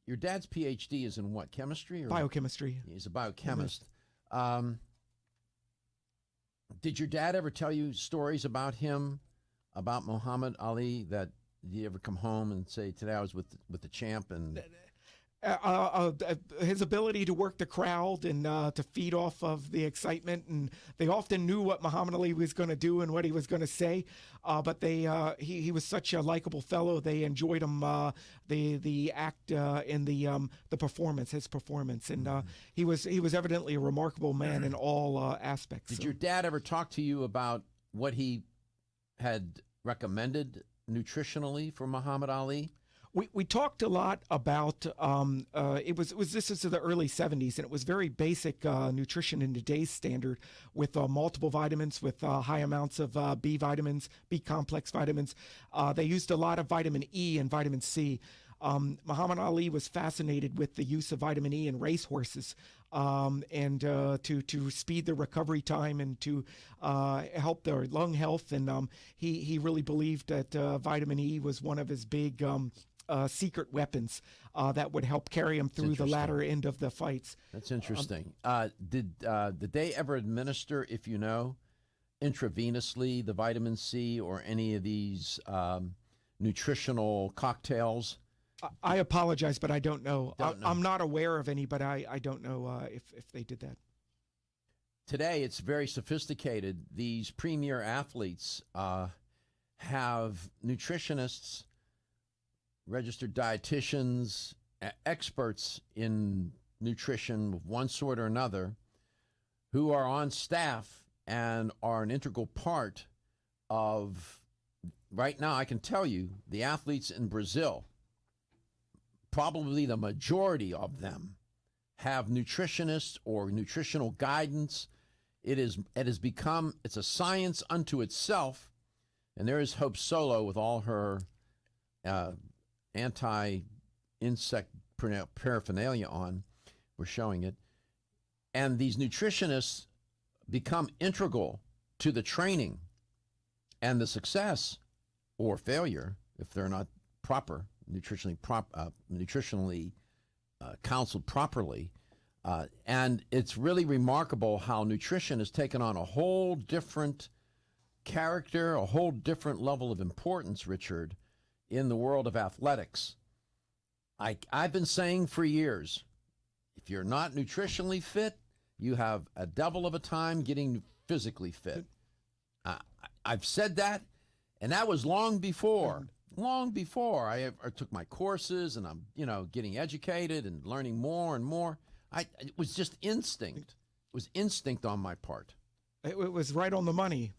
PhD is in what, chemistry or biochemistry? He's a biochemist. Did your dad ever tell you stories about him, about Muhammad Ali? That did he ever come home and say, "Today I was with the champ"? And his ability to work the crowd and to feed off of the excitement, and they often knew what Muhammad Ali was going to do and what he was going to say. But he was such a likable fellow. They enjoyed him, the act and the performance, his performance, and he was evidently a remarkable man in all aspects. Did your dad ever talk to you about what he had recommended nutritionally for Muhammad Ali? We talked a lot about this is the early 70s, and it was very basic nutrition in today's standard, with multiple vitamins, with high amounts of B vitamins, B complex vitamins. They used a lot of vitamin E and vitamin C. Muhammad Ali was fascinated with the use of vitamin E in racehorses, and to speed the recovery time and to help their lung health. And he really believed that vitamin E was one of his big secret weapons that would help carry him through the latter end of the fights. That's interesting. Did they ever administer, if you know, intravenously the vitamin C or any of these nutritional cocktails. I apologize, but I don't know. Don't know. I'm not aware of any, but I don't know if they did that. Today, it's very sophisticated. These premier athletes have nutritionists, registered dietitians, experts in nutrition of one sort or another who are on staff and are an integral part of, right now, I can tell you, the athletes in Brazil, probably the majority of them have nutritionists or nutritional guidance. It has become, it's a science unto itself. And there is Hope Solo with all her anti-insect paraphernalia on. We're showing it. And these nutritionists become integral to the training and the success or failure if they're not proper, nutritionally counseled properly. And it's really remarkable how nutrition has taken on a whole different character, a whole different level of importance, Richard, in the world of athletics. I've been saying for years, if you're not nutritionally fit, you have a devil of a time getting physically fit. I've said that, and that was long before I took my courses, and I'm getting educated and learning more and more. It was just instinct. It was instinct on my part. It was right on the money.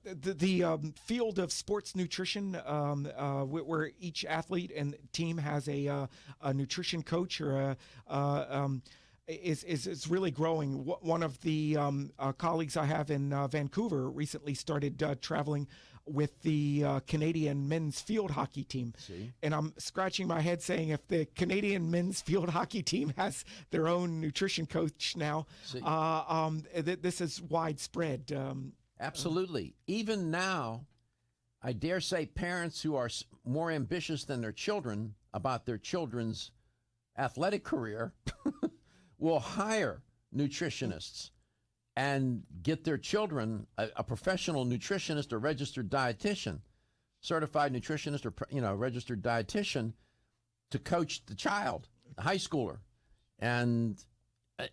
The field of sports nutrition, where each athlete and team has a nutrition coach or is really growing. One of the colleagues I have in Vancouver recently started traveling with the Canadian men's field hockey team. And I'm scratching my head saying, if the Canadian men's field hockey team has their own nutrition coach now, this is widespread. Absolutely. Even now, I dare say parents who are more ambitious than their children about their children's athletic career will hire nutritionists and get their children a professional nutritionist or registered dietitian, certified nutritionist or registered dietitian to coach the child, the high schooler. And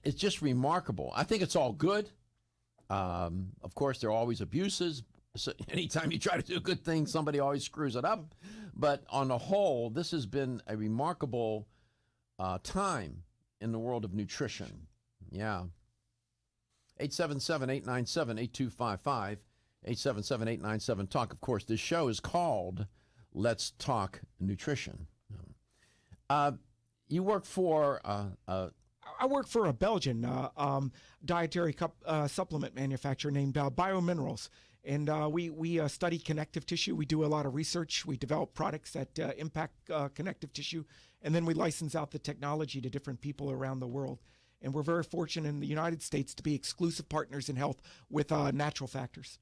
it's just remarkable. I think it's all good. Of course, there are always abuses. So anytime you try to do a good thing, somebody always screws it up. But on the whole, this has been a remarkable time in the world of nutrition. Yeah. 877-897-8255, 877-897-TALK. Of course, this show is called Let's Talk Nutrition. You work for... I work for a Belgian dietary supplement manufacturer named Biominerals. And we study connective tissue. We do a lot of research. We develop products that impact connective tissue. And then we license out the technology to different people around the world. And we're very fortunate in the United States to be exclusive partners in health with Natural Factors.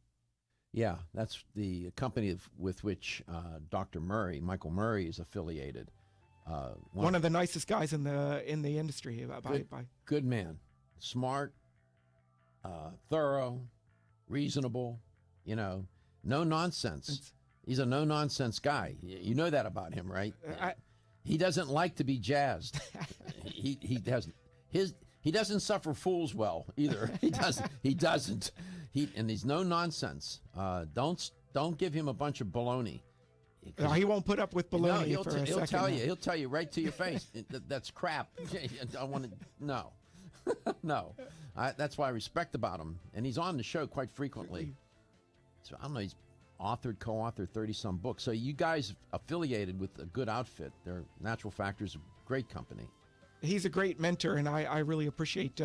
Yeah, that's the company with which Dr. Murray, Michael Murray, is affiliated. One of the nicest guys in the industry. Good man, smart, thorough, reasonable. No nonsense. He's a no nonsense guy. You know that about him, right? He doesn't like to be jazzed. he doesn't suffer fools well either. He doesn't. And he's no nonsense. Don't give him a bunch of baloney. He won't put up with baloney he'll for a second. He'll tell you right to your face. That's crap. I want to no. That's why I respect about him, and he's on the show quite frequently. So I don't know. He's co-authored 30-some books. So you guys affiliated with a good outfit. They're Natural Factors, a great company. He's a great mentor, and I really appreciate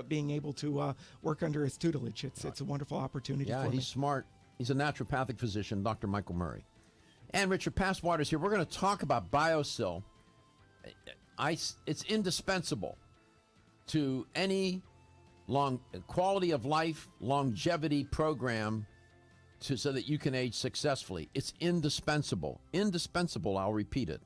being able to work under his tutelage. It's a wonderful opportunity for me. Yeah, he's smart. He's a naturopathic physician, Dr. Michael Murray. And Richard Passwater's here. We're going to talk about BioSil. It's indispensable to any quality of life, longevity program so that you can age successfully. It's indispensable. Indispensable, I'll repeat it.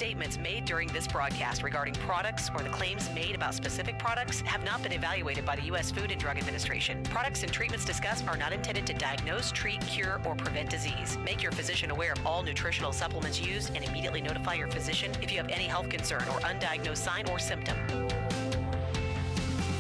statements made during this broadcast regarding products or the claims made about specific products have not been evaluated by the U.S. Food and Drug Administration. Products and treatments discussed are not intended to diagnose, treat, cure, or prevent disease. Make your physician aware of all nutritional supplements used and immediately notify your physician if you have any health concern or undiagnosed sign or symptom.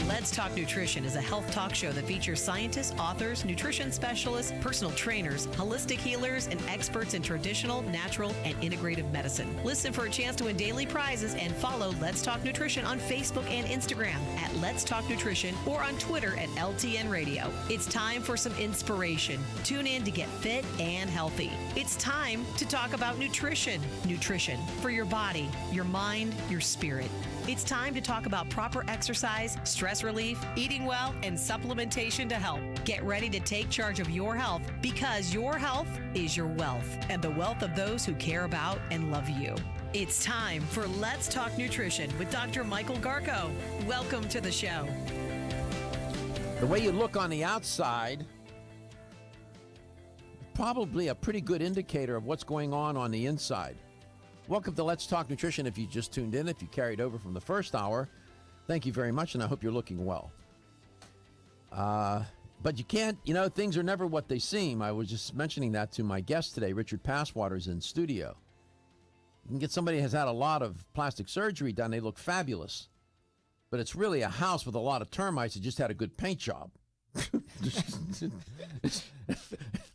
Let's Talk Nutrition is a health talk show that features scientists, authors, nutrition specialists, personal trainers, holistic healers, and experts in traditional, natural, and integrative medicine. Listen for a chance to win daily prizes and follow Let's Talk Nutrition on Facebook and Instagram at Let's Talk Nutrition or on Twitter at LTN Radio. It's time for some inspiration. Tune in to get fit and healthy. It's time to talk about nutrition. Nutrition for your body, your mind, your spirit. It's time to talk about proper exercise, stress relief, eating well, and supplementation to help. Get ready to take charge of your health because your health is your wealth and the wealth of those who care about and love you. It's time for Let's Talk Nutrition with Dr. Michael Garko. Welcome to the show. The way you look on the outside, probably a pretty good indicator of what's going on the inside. Welcome to Let's Talk Nutrition. If you just tuned in, if you carried over from the first hour, thank you very much, and I hope you're looking well. But you can't, things are never what they seem. I was just mentioning that to my guest today, Richard Passwater, is in studio. You can get somebody who has had a lot of plastic surgery done, they look fabulous. But it's really a house with a lot of termites that just had a good paint job.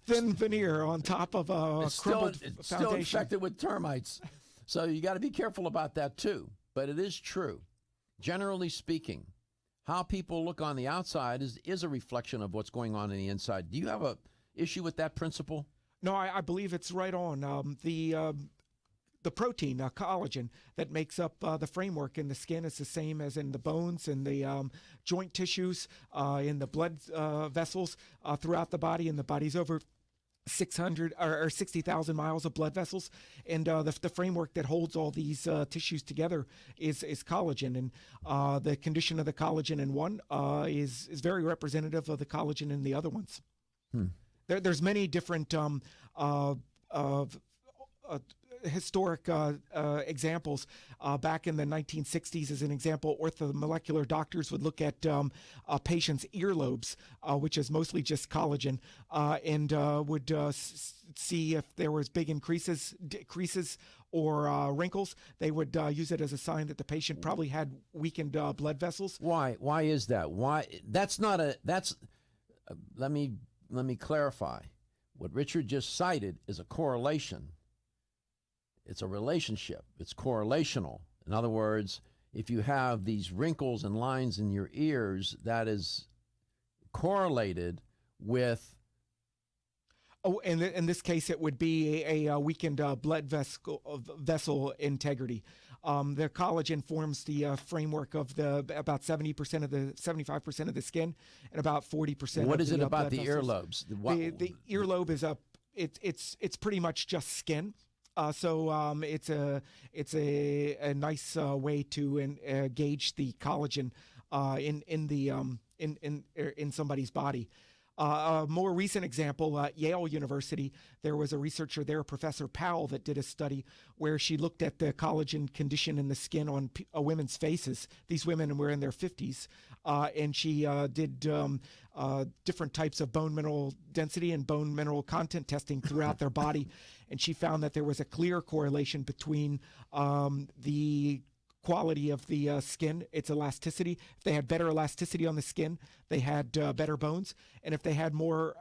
Thin veneer on top of a crumbled foundation. Still infected with termites. So you got to be careful about that too. But it is true. Generally speaking, how people look on the outside is a reflection of what's going on the inside. Do you have a issue with that principle? No, I believe it's right on. The protein, collagen, that makes up the framework in the skin is the same as in the bones and the joint tissues, in the blood vessels throughout the body, and the body's over 600 or 60,000 miles of blood vessels, and the framework that holds all these tissues together is collagen, and the condition of the collagen in one is very representative of the collagen in the other ones. There's many different historic examples. Back in the 1960s, as an example, orthomolecular doctors would look at patients' earlobes, which is mostly just collagen, and would see if there was big creases or wrinkles. They would use it as a sign that the patient probably had weakened blood vessels. Why is that? Why? That's not a. That's. Let me clarify. What Richard just cited is a correlation. It's a relationship. It's correlational. In other words, if you have these wrinkles and lines in your ears, that is correlated with... Oh, and in this case, it would be a weakened blood vessel integrity. The collagen forms the framework of about 75% of the skin, and about 40%. What of is the it about the vessels. earlobes? The earlobe is it's pretty much just skin. So it's a nice way to gauge the collagen in somebody's body. A more recent example, at Yale University, there was a researcher there, Professor Powell, that did a study where she looked at the collagen condition in the skin on women's faces. These women were in their 50s, and she did different types of bone mineral density and bone mineral content testing throughout their body, and she found that there was a clear correlation between the quality of the skin, its elasticity. If they had better elasticity on the skin, they had better bones. And if they had more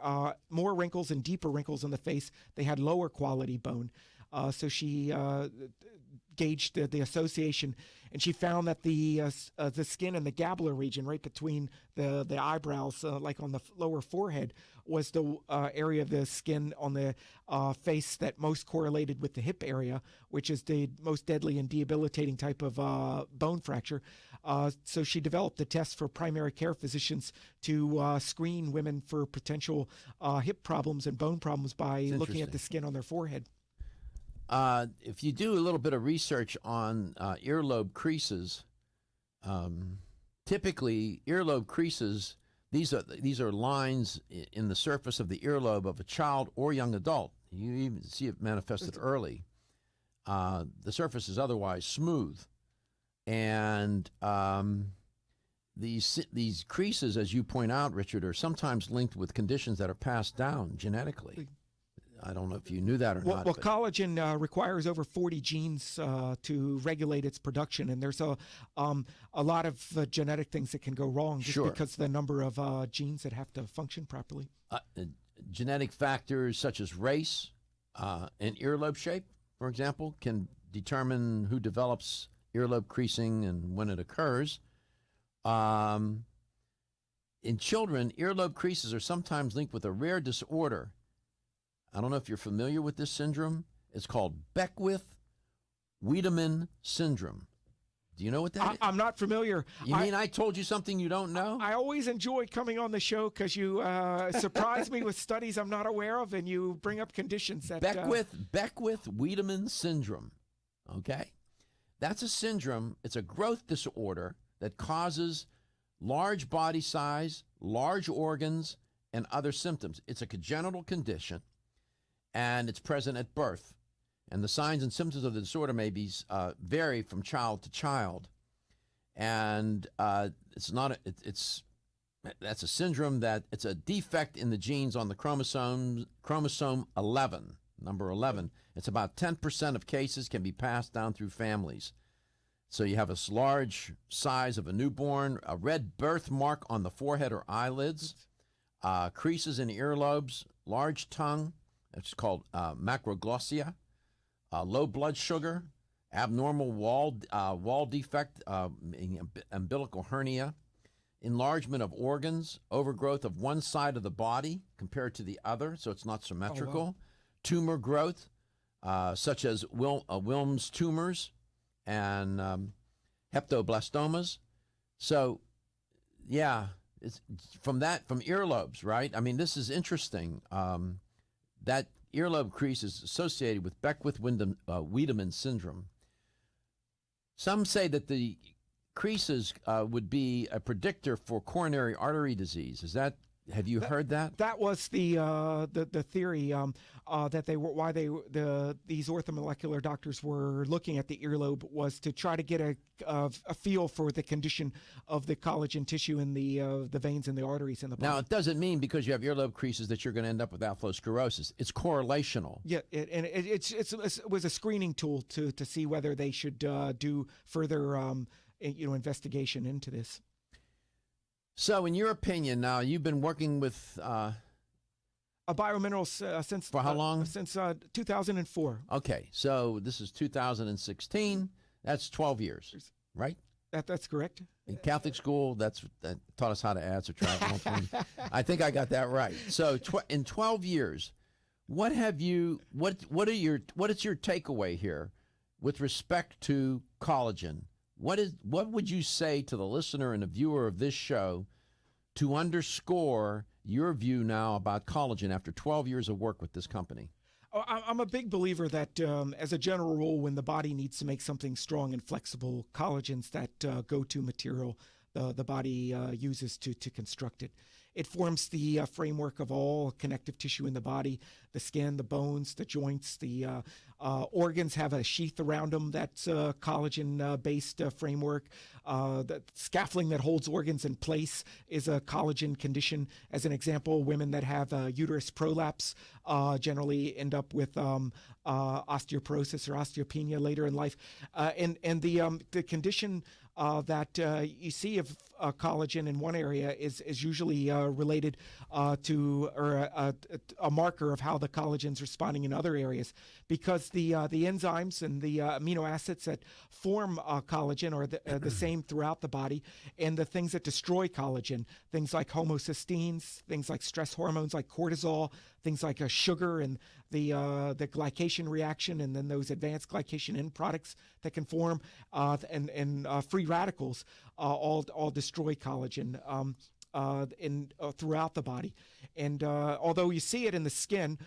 wrinkles and deeper wrinkles on the face, they had lower quality bone. So she gauged the association, and she found that the skin in the gabular region, right between the eyebrows, like on the lower forehead, was the area of the skin on the face that most correlated with the hip area, which is the most deadly and debilitating type of bone fracture. So she developed a test for primary care physicians to screen women for potential hip problems and bone problems by looking at the skin on their forehead. If you do a little bit of research on earlobe creases, typically earlobe creases, these are lines in the surface of the earlobe of a child or young adult. You even see it manifested early. The surface is otherwise smooth. And these creases, as you point out, Richard, are sometimes linked with conditions that are passed down genetically. I don't know if you knew that or not. Well, collagen requires over 40 genes to regulate its production, and there's a lot of genetic things that can go wrong just because of the number of genes that have to function properly. Genetic factors such as race and earlobe shape, for example, can determine who develops earlobe creasing and when it occurs. In children, earlobe creases are sometimes linked with a rare disorder. I don't know if you're familiar with this syndrome. It's called Beckwith-Wiedemann syndrome. Do you know what that is? I'm not familiar. You mean I told you something you don't know? I always enjoy coming on the show because you surprise me with studies I'm not aware of, and you bring up conditions that... Beckwith-Wiedemann syndrome, okay? That's a syndrome. It's a growth disorder that causes large body size, large organs, and other symptoms. It's a congenital condition, and it's present at birth. And the signs and symptoms of the disorder may be vary from child to child. And that's a syndrome that it's a defect in the genes on the chromosome 11, number 11. It's about 10% of cases can be passed down through families. So you have a large size of a newborn, a red birthmark on the forehead or eyelids, creases in earlobes, large tongue, it's called macroglossia, low blood sugar, abnormal wall defect, umbilical hernia, enlargement of organs, overgrowth of one side of the body compared to the other, so it's not symmetrical, wow. Tumor growth, such as Wilms tumors and hepatoblastomas. So, yeah, it's from earlobes, right? I mean, this is interesting. That earlobe crease is associated with Beckwith-Wiedemann syndrome. Some say that the creases would be a predictor for coronary artery disease. Have you heard that? That was the theory that these orthomolecular doctors were looking at the earlobe was to try to get a feel for the condition of the collagen tissue in the veins and the arteries in the body. Now, it doesn't mean because you have earlobe creases that you're going to end up with atherosclerosis. It's correlational. Yeah, it was a screening tool to see whether they should do further investigation into this. So, in your opinion, now you've been working with biominerals since for how long? Since 2004. Okay, so this is 2016. That's 12 years, right? That's correct. In Catholic school, that taught us how to add, subtract, multiply. I think I got that right. So, in 12 years, what is your takeaway here with respect to collagen? What would you say to the listener and the viewer of this show to underscore your view now about collagen after 12 years of work with this company? I'm a big believer that as a general rule, when the body needs to make something strong and flexible, collagen's that go-to material the body uses to construct it. It forms the framework of all connective tissue in the body, the skin, the bones, the joints, the organs have a sheath around them that's a collagen-based framework. The scaffolding that holds organs in place is a collagen condition. As an example, women that have uterus prolapse generally end up with osteoporosis or osteopenia later in life. And the condition that you see of collagen in one area is usually related to a marker of how the collagen's responding in other areas, because the enzymes and the amino acids that form collagen are the same throughout the body, and the things that destroy collagen, things like homocysteines, things like stress hormones like cortisol, things like sugar and the glycation reaction, and then those advanced glycation end products that can form, and free radicals all destroy collagen. throughout the body. And although you see it in the skin,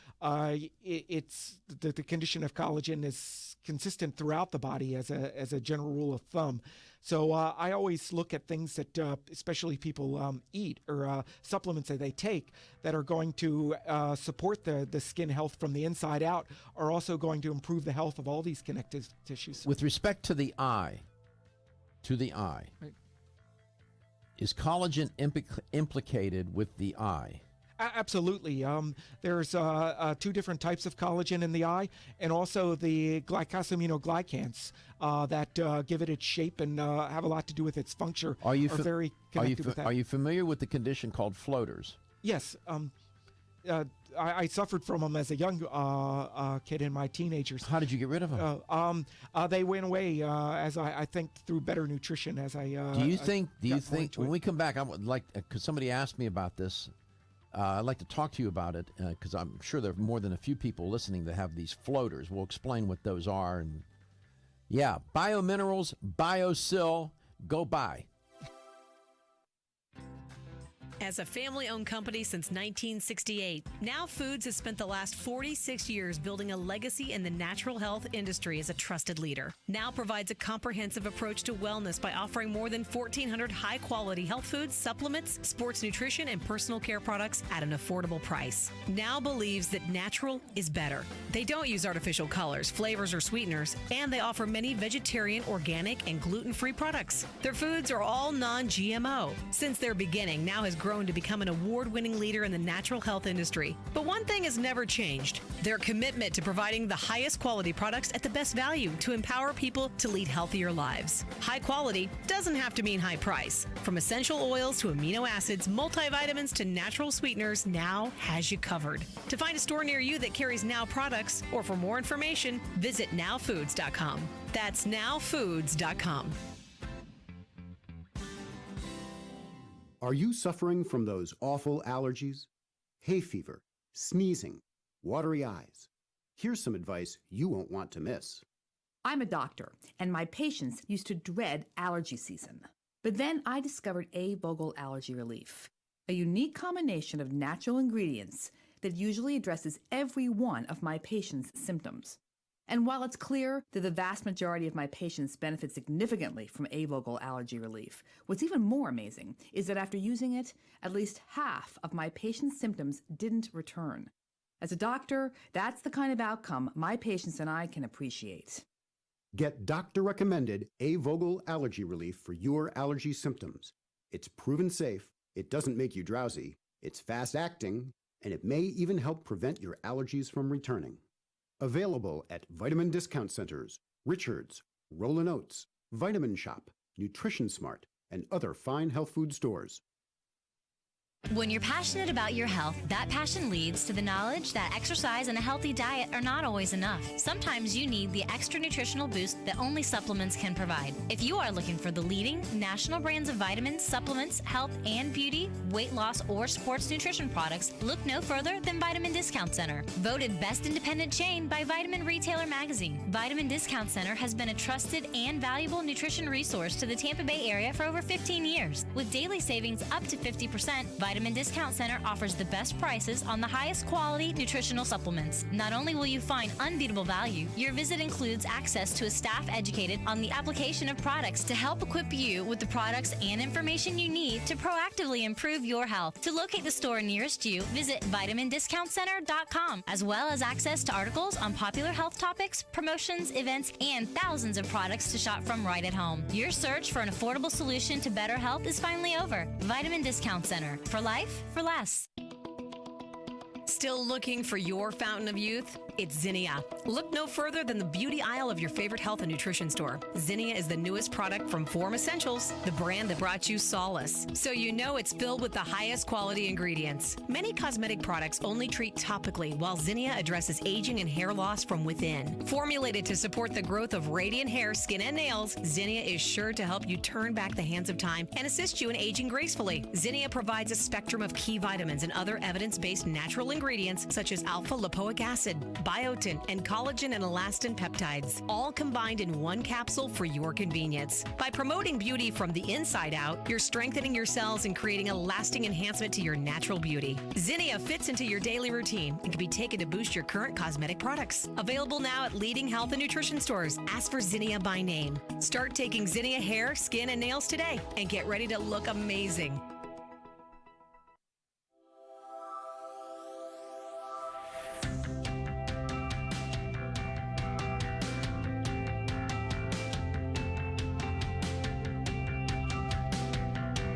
it's the condition of collagen is consistent throughout the body as a general rule of thumb. So I always look at things that especially people eat or supplements that they take that are going to support the skin health from the inside out, are also going to improve the health of all these connective tissues. With respect to the eye, Right. is collagen implicated with the eye? Absolutely. There's 2 different types of collagen in the eye, and also the glycosaminoglycans that give it its shape and have a lot to do with its function. Are very connected with that. Are you familiar with the condition called floaters? Yes. I suffered from them as a young kid in my teenagers. How did you get rid of them? They went away as I think through better nutrition. As I do you think when we come back, I would like, because somebody asked me about this. I'd like to talk to you about it because I'm sure there are more than a few people listening that have these floaters. We'll explain what those are. And yeah, Biominerals, BioSil, go buy. As a family-owned company since 1968, Now Foods has spent the last 46 years building a legacy in the natural health industry as a trusted leader. Now provides a comprehensive approach to wellness by offering more than 1,400 high-quality health foods, supplements, sports nutrition, and personal care products at an affordable price. Now believes that natural is better. They don't use artificial colors, flavors, or sweeteners, and they offer many vegetarian, organic, and gluten-free products. Their foods are all non-GMO. Since their beginning, Now has grown to become an award-winning leader in the natural health industry. But one thing has never changed: their commitment to providing the highest quality products at the best value to empower people to lead healthier lives. High quality doesn't have to mean high price. From essential oils to amino acids, multivitamins to natural sweeteners, Now has you covered. To find a store near you that carries Now products, or for more information, visit nowfoods.com. That's nowfoods.com. Are you suffering from those awful allergies? Hay fever, sneezing, watery eyes? Here's some advice you won't want to miss. I'm a doctor, and my patients used to dread allergy season. But then I discovered A-Vogel Allergy Relief, a unique combination of natural ingredients that usually addresses every one of my patients' symptoms. And while it's clear that the vast majority of my patients benefit significantly from A-Vogel Allergy Relief, what's even more amazing is that after using it, at least half of my patients' symptoms didn't return. As a doctor, that's the kind of outcome my patients and I can appreciate. Get doctor-recommended A-Vogel Allergy Relief for your allergy symptoms. It's proven safe, it doesn't make you drowsy, it's fast-acting, and it may even help prevent your allergies from returning. Available at vitamin discount centers, Richards, Rollin' Oats, Vitamin Shop, Nutrition Smart, and other fine health food stores. When you're passionate about your health, that passion leads to the knowledge that exercise and a healthy diet are not always enough. Sometimes you need the extra nutritional boost that only supplements can provide. If you are looking for the leading national brands of vitamins, supplements, health and beauty, weight loss, or sports nutrition products, look no further than Vitamin Discount Center. Voted Best Independent Chain by Vitamin Retailer Magazine, Vitamin Discount Center has been a trusted and valuable nutrition resource to the Tampa Bay area for over 15 years. With daily savings up to 50%, Vitamin Discount Center offers the best prices on the highest quality nutritional supplements. Not only will you find unbeatable value, your visit includes access to a staff educated on the application of products to help equip you with the products and information you need to proactively improve your health. To locate the store nearest you, visit vitamindiscountcenter.com, as well as access to articles on popular health topics, promotions, events, and thousands of products to shop from right at home. Your search for an affordable solution to better health is finally over. Vitamin Discount Center. For life, for less. Still looking for your fountain of youth? It's Zinnia. Look no further than the beauty aisle of your favorite health and nutrition store. Zinnia is the newest product from Form Essentials, the brand that brought you solace. So you know it's filled with the highest quality ingredients. Many cosmetic products only treat topically, while Zinnia addresses aging and hair loss from within. Formulated to support the growth of radiant hair, skin, and nails, Zinnia is sure to help you turn back the hands of time and assist you in aging gracefully. Zinnia provides a spectrum of key vitamins and other evidence-based natural ingredients such as alpha lipoic acid, biotin, and collagen and elastin peptides, all combined in one capsule for your convenience. By promoting beauty from the inside out, you're strengthening your cells and creating a lasting enhancement to your natural beauty. Zinnia fits into your daily routine and can be taken to boost your current cosmetic products. Available now at leading health and nutrition stores. Ask for Zinnia by name. Start taking Zinnia hair, skin, and nails today and get ready to look amazing.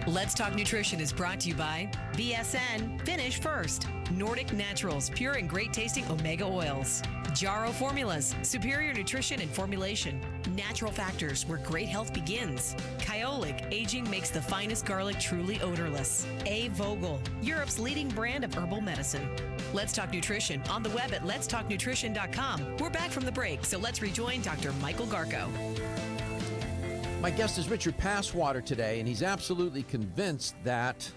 Let's Talk Nutrition is brought to you by BSN, Finish First, Nordic Naturals, pure and great tasting omega oils, Jarrow Formulas, superior nutrition and formulation, Natural Factors, where great health begins, Kyolic, aging makes the finest garlic truly odorless, A. Vogel, Europe's leading brand of herbal medicine. Let's Talk Nutrition on the web at letstalknutrition.com. We're back from the break, so let's rejoin Dr. Michael Garko. My guest is Richard Passwater today, and he's absolutely convinced that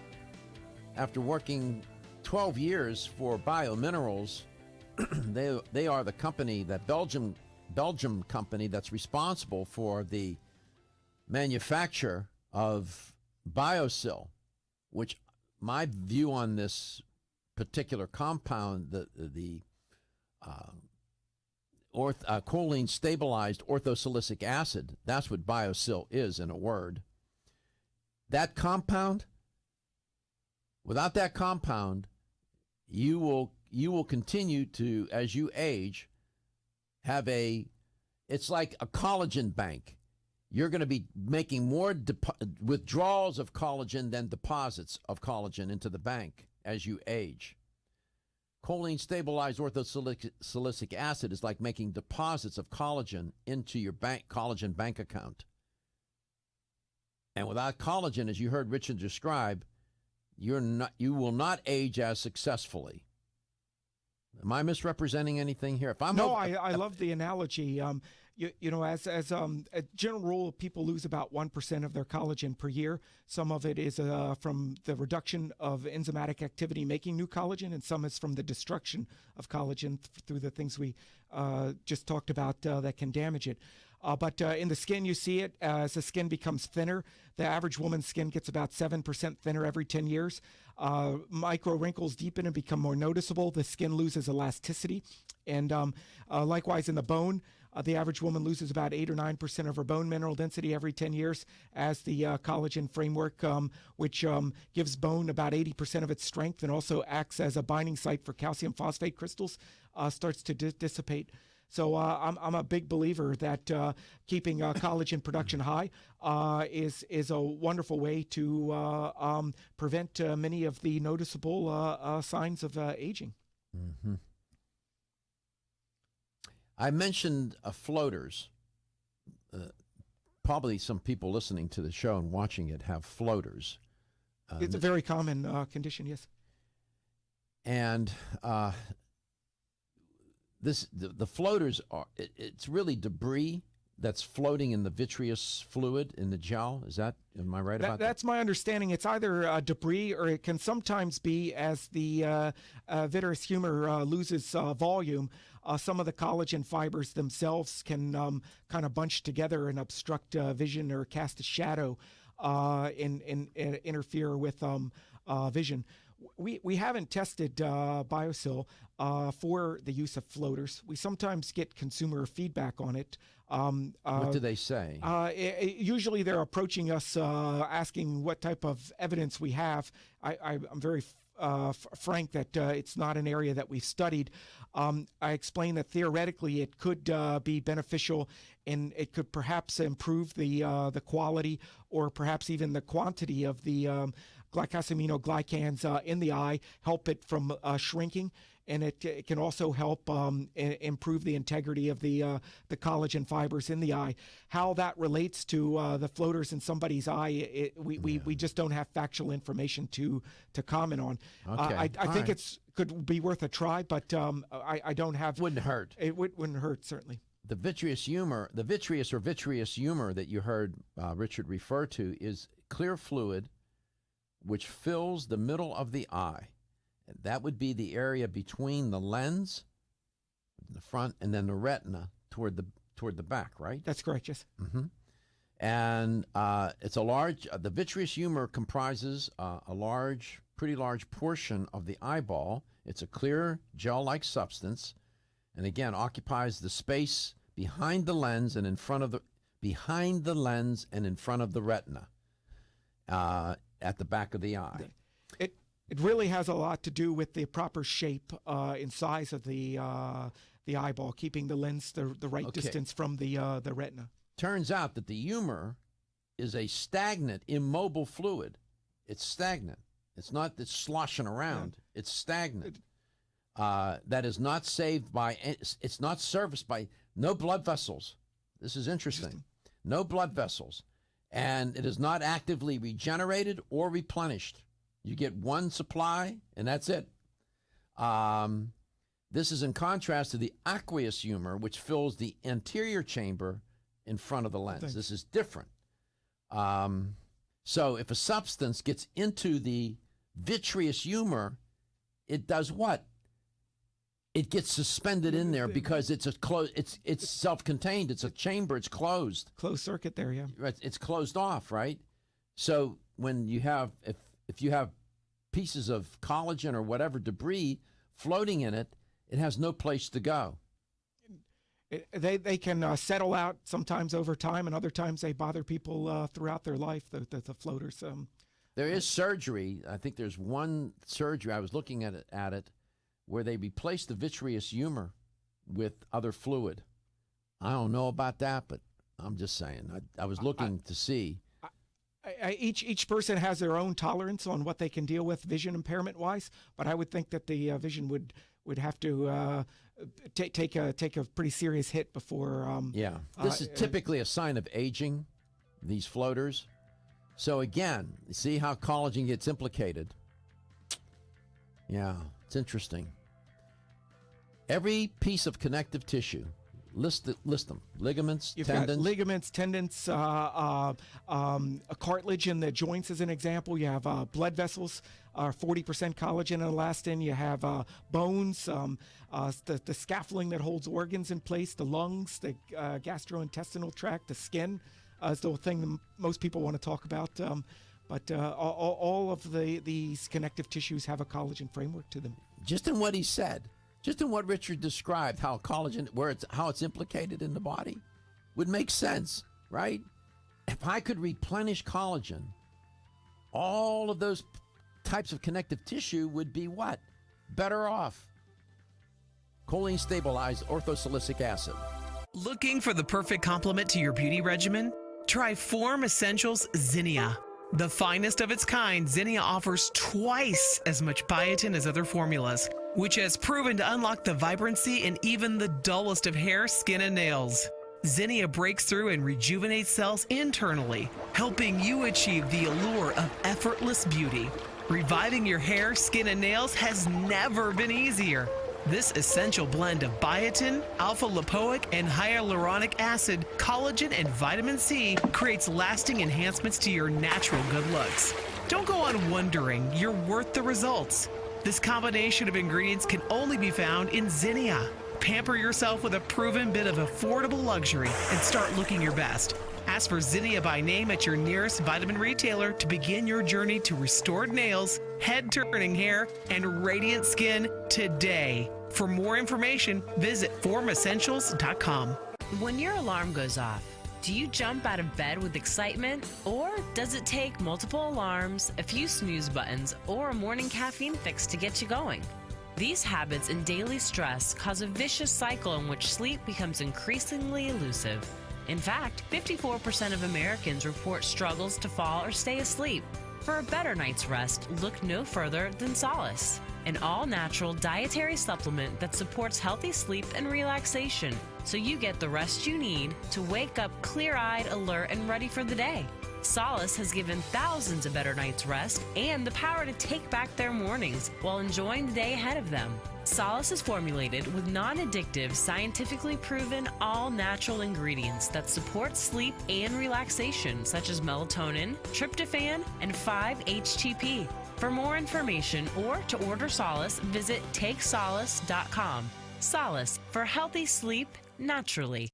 after working 12 years for Biominerals, they are the company, that Belgium company that's responsible for the manufacture of BioSil, which my view on this particular compound, the choline stabilized orthosilicic acid, that's what BioSil is in a word. That compound, without that compound, you will continue to, as you age, have it's like a collagen bank. You're going to be making more withdrawals of collagen than deposits of collagen into the bank as you age. Choline stabilized orthosilicic acid is like making deposits of collagen into your collagen bank account. And without collagen, as you heard Richard describe, you will not age as successfully. Am I misrepresenting anything here? I love the analogy. As a general rule, people lose about 1% of their collagen per year. Some of it is from the reduction of enzymatic activity making new collagen, and some is from the destruction of collagen through the things we just talked about that can damage it. But in the skin, you see it as the skin becomes thinner. The average woman's skin gets about 7% thinner every 10 years. Micro wrinkles deepen and become more noticeable. The skin loses elasticity. And likewise in the bone, the average woman loses about 8 or 9% of her bone mineral density every 10 years as the collagen framework, which gives bone about 80% of its strength and also acts as a binding site for calcium phosphate crystals, starts to dissipate. So I'm a big believer that keeping collagen production high is a wonderful way to prevent many of the noticeable signs of aging. Mm-hmm. I mentioned floaters. Probably some people listening to the show and watching it have floaters. It's a very common condition, yes. And the floaters it's really debris that's floating in the vitreous fluid in the gel. Am I right about that? That's my understanding. It's either debris, or it can sometimes be, as the vitreous humor loses volume, some of the collagen fibers themselves can kind of bunch together and obstruct vision or cast a shadow and interfere with vision. We haven't tested BioSil for the use of floaters. We sometimes get consumer feedback on it. What do they say? Usually they're approaching us asking what type of evidence we have. I'm very frank that it's not an area that we've studied. I explained that theoretically it could be beneficial, and it could perhaps improve the quality or perhaps even the quantity of the glycosaminoglycans in the eye, help it from shrinking, and it can also help improve the integrity of the collagen fibers in the eye. How that relates to the floaters in somebody's eye, we just don't have factual information to comment on. Okay. I think it's could be worth a try, but I don't have. Wouldn't hurt. It wouldn't hurt, certainly. The vitreous humor that you heard Richard refer to is clear fluid which fills the middle of the eye. That would be the area between the lens the front, and then the retina toward the back, right? That's correct, yes. Mm-hmm. And it's a large, the vitreous humor comprises a pretty large portion of the eyeball. It's a clear gel-like substance, and again, occupies the space behind the lens and in front of the retina at the back of the eye. It really has a lot to do with the proper shape and size of the eyeball, keeping the lens the right distance from the retina. Turns out that the humor is a stagnant, immobile fluid. It's stagnant. It's not sloshing around. Yeah. It's stagnant. That is not saved by, it's not serviced by, no blood vessels. This is interesting. No blood vessels. And it is not actively regenerated or replenished. You get one supply, and that's it. This is in contrast to the aqueous humor, which fills the anterior chamber in front of the lens. This is different. So if a substance gets into the vitreous humor, it does what? It gets suspended in there because it's it's self-contained. It's a chamber. It's closed. Closed circuit there, yeah. It's closed off, right? So when you have, if you have pieces of collagen or whatever debris floating in it, it has no place to go. They can settle out sometimes over time, and other times they bother people throughout their life, the floaters. There is surgery. I think there's one surgery, I was looking at it, where they replace the vitreous humor with other fluid. I don't know about that, but I'm just saying. I was looking to see. Each person has their own tolerance on what they can deal with vision impairment wise, but I would think that the vision would have to take a pretty serious hit before. This is typically a sign of aging, these floaters. So again, see how collagen gets implicated. Yeah, it's interesting. Every piece of connective tissue, list them. Ligaments, You've tendons. got ligaments, tendons, a cartilage in the joints as an example. You have blood vessels, 40% collagen and elastin. You have bones, the scaffolding that holds organs in place, the lungs, the gastrointestinal tract, the skin is the thing that most people want to talk about. But all of these connective tissues have a collagen framework to them. Just in what he said, just in what Richard described, how collagen, how it's implicated in the body, would make sense, right? If I could replenish collagen, all of those types of connective tissue would be what? Better off. Choline stabilized orthosilicic acid. Looking for the perfect complement to your beauty regimen? Try Form Essentials Zinnia. The finest of its kind, Zinnia offers twice as much biotin as other formulas, which has proven to unlock the vibrancy in even the dullest of hair, skin, and nails. Zinnia breaks through and rejuvenates cells internally, helping you achieve the allure of effortless beauty. Reviving your hair, skin, and nails has never been easier. This essential blend of biotin, alpha-lipoic, and hyaluronic acid, collagen, and vitamin C creates lasting enhancements to your natural good looks. Don't go on wondering. You're worth the results. This combination of ingredients can only be found in Zinnia. Pamper yourself with a proven bit of affordable luxury and start looking your best. Ask for Zinnia by name at your nearest vitamin retailer to begin your journey to restored nails, head-turning hair, and radiant skin today. For more information, visit formessentials.com. When your alarm goes off, do you jump out of bed with excitement? Or does it take multiple alarms, a few snooze buttons, or a morning caffeine fix to get you going? These habits and daily stress cause a vicious cycle in which sleep becomes increasingly elusive. In fact, 54% of Americans report struggles to fall or stay asleep. For a better night's rest, look no further than Solace, an all-natural dietary supplement that supports healthy sleep and relaxation, so you get the rest you need to wake up clear-eyed, alert, and ready for the day. Solace has given thousands a better night's rest and the power to take back their mornings while enjoying the day ahead of them. Solace is formulated with non-addictive, scientifically proven, all-natural ingredients that support sleep and relaxation, such as melatonin, tryptophan, and 5-HTP. For more information or to order Solace, visit TakeSolace.com. Solace for healthy sleep naturally.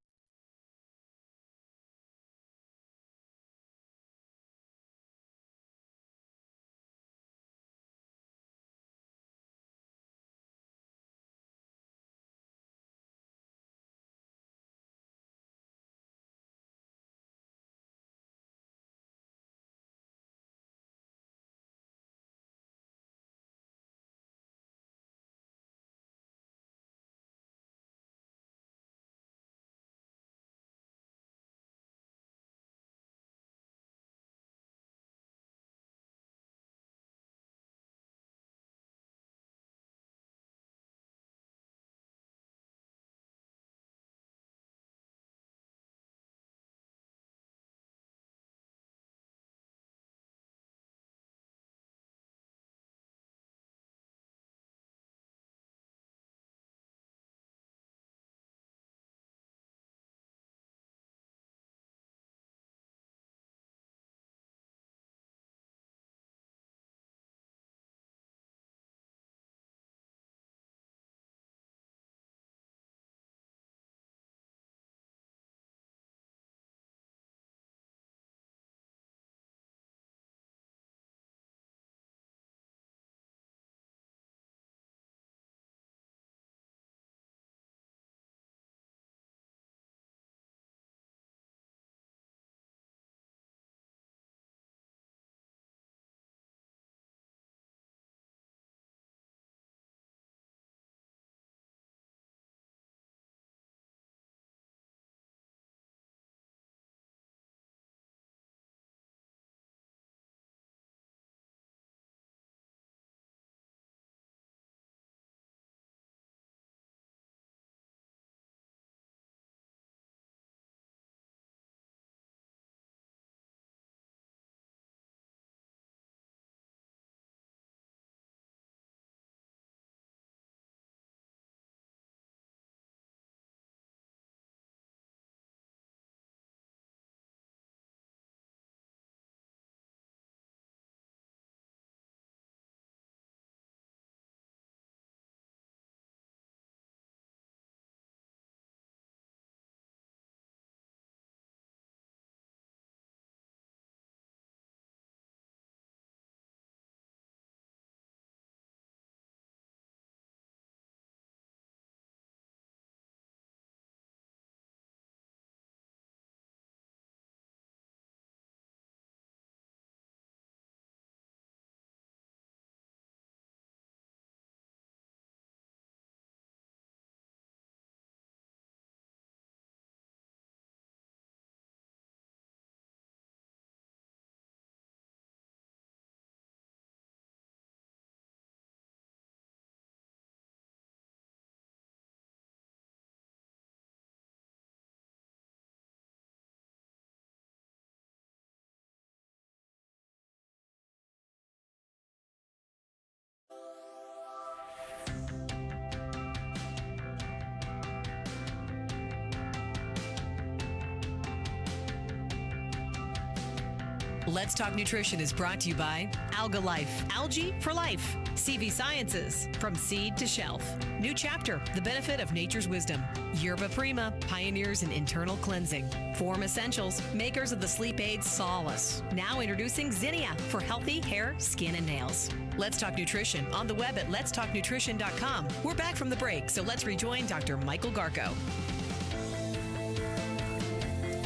Let's Talk Nutrition is brought to you by Alga Life, Algae for Life, CV Sciences, From Seed to Shelf, New Chapter, The Benefit of Nature's Wisdom, Yerba Prima, Pioneers in Internal Cleansing, Form Essentials, makers of the sleep aid Solace. Now introducing Zinnia for healthy hair, skin, and nails. Let's Talk Nutrition on the web at letstalknutrition.com. We're back from the break, so let's rejoin Dr. Michael Garko.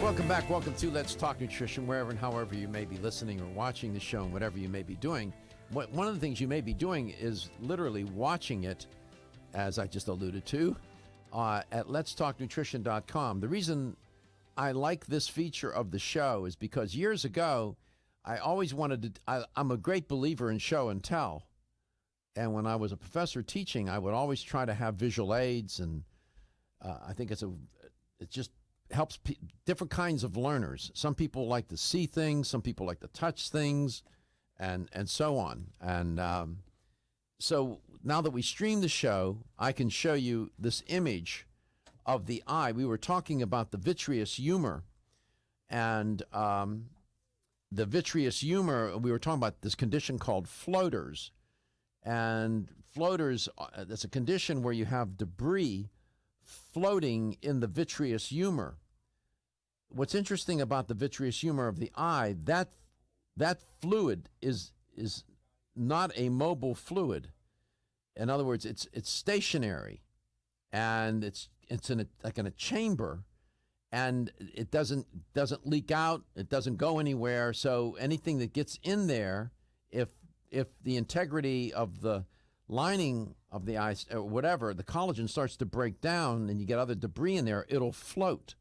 Welcome back. Welcome to Let's Talk Nutrition, wherever and however you may be listening or watching the show and whatever you may be doing. One of the things you may be doing is literally watching it, as I just alluded to, at letstalknutrition.com. The reason I like this feature of the show is because years ago, I always wanted to, I'm a great believer in show and tell. And when I was a professor teaching, I would always try to have visual aids, and I think it just helps different kinds of learners. Some people like to see things, some people like to touch things, and so on. And so now that we stream the show, I can show you this image of the eye. We were talking about the vitreous humor, and the vitreous humor, we were talking about this condition called floaters. And floaters, that's a condition where you have debris floating in the vitreous humor. What's interesting about the vitreous humor of the eye, that fluid is not a mobile fluid. In other words, it's stationary, and it's in a chamber, and it doesn't leak out. It doesn't go anywhere. So anything that gets in there, if the integrity of the lining of the eye or whatever, the collagen starts to break down, and you get other debris in there, it'll float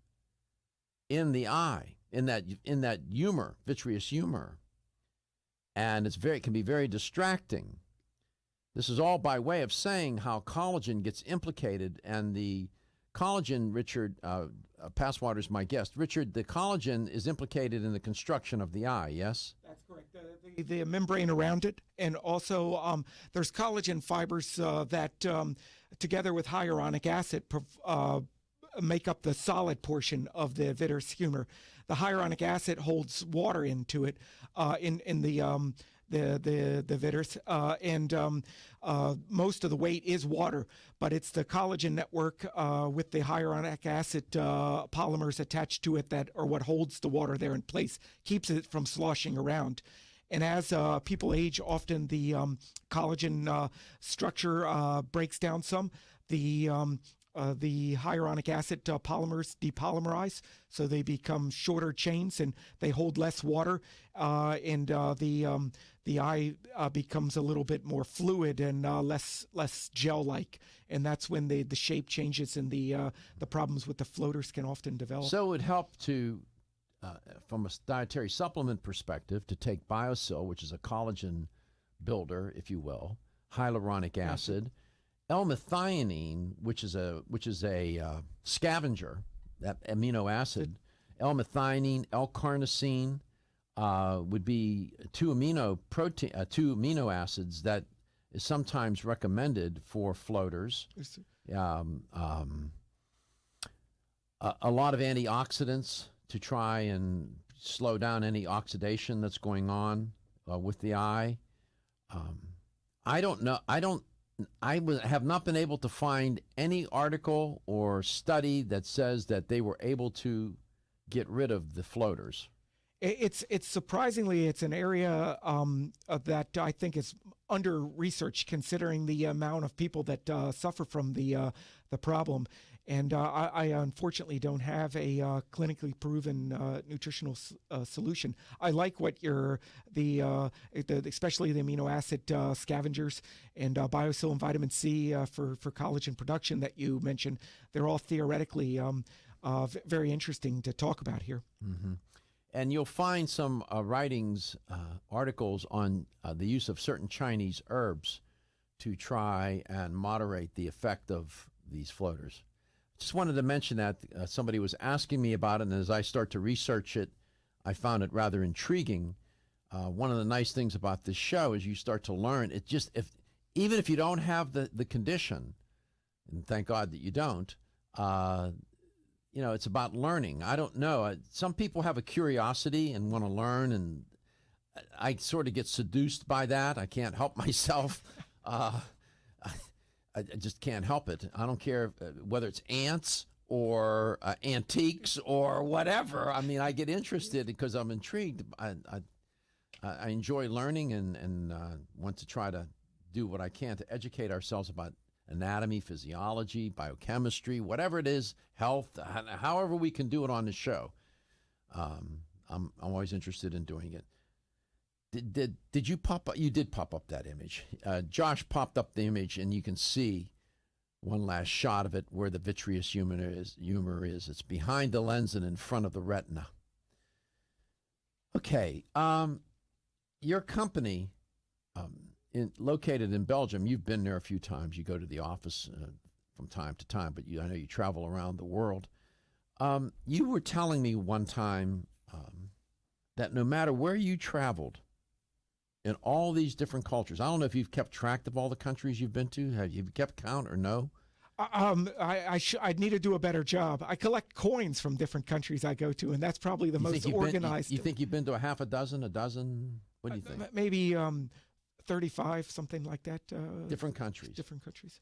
in the eye, in that humor, vitreous humor, and it can be very distracting. This is all by way of saying how collagen gets implicated, and the collagen, Richard, Passwater is my guest. Richard, the collagen is implicated in the construction of the eye, yes? That's correct. The membrane around it, and also there's collagen fibers that, together with hyaluronic acid, make up the solid portion of the vitreous humor. The hyaluronic acid holds water into it in the vitreous, and most of the weight is water, but it's the collagen network with the hyaluronic acid polymers attached to it that are what holds the water there in place, keeps it from sloshing around. And as people age, often the collagen structure breaks down some. The hyaluronic acid polymers depolymerize, so they become shorter chains and they hold less water, and the eye becomes a little bit more fluid and less gel-like, and that's when the shape changes and the problems with the floaters can often develop. So it would help to, from a dietary supplement perspective, to take BioSil, which is a collagen builder, if you will, hyaluronic acid, L-methionine, which is a scavenger, that amino acid, L-methionine, L-carnosine would be two amino acids that is sometimes recommended for floaters. A lot of antioxidants to try and slow down any oxidation that's going on with the eye. I don't know. I have not been able to find any article or study that says that they were able to get rid of the floaters. It's surprisingly, it's an area that I think is under research, considering the amount of people that suffer from the problem. And I unfortunately don't have a clinically proven nutritional solution. I like what especially the amino acid scavengers and BioSil and vitamin C for collagen production that you mentioned. They're all theoretically very interesting to talk about here. Mm-hmm. And you'll find some writings, articles on the use of certain Chinese herbs to try and moderate the effect of these floaters. Just wanted to mention that somebody was asking me about it, and as I start to research it, I found it rather intriguing. One of the nice things about this show is you start to learn. It just, even if you don't have the condition, and thank God that you don't, it's about learning. I don't know. Some people have a curiosity and want to learn, and I sort of get seduced by that. I can't help myself. I just can't help it. I don't care whether it's ants or antiques or whatever. I mean, I get interested because I'm intrigued. I enjoy learning and want to try to do what I can to educate ourselves about anatomy, physiology, biochemistry, whatever it is, health, however we can do it on the show. I'm always interested in doing it. Did you pop up? You did pop up that image. Josh popped up the image, and you can see one last shot of it where the vitreous humor is. It's behind the lens and in front of the retina. Okay. Your company, located in Belgium, you've been there a few times. You go to the office from time to time, but I know you travel around the world. You were telling me one time that no matter where you traveled, in all these different cultures, I don't know if you've kept track of all the countries you've been to. Have you kept count or no? I need to do a better job. I collect coins from different countries I go to, and that's probably the most organized. You think you've been to a half a dozen, a dozen? What do you think? Maybe 35, something like that. Different countries. Different countries.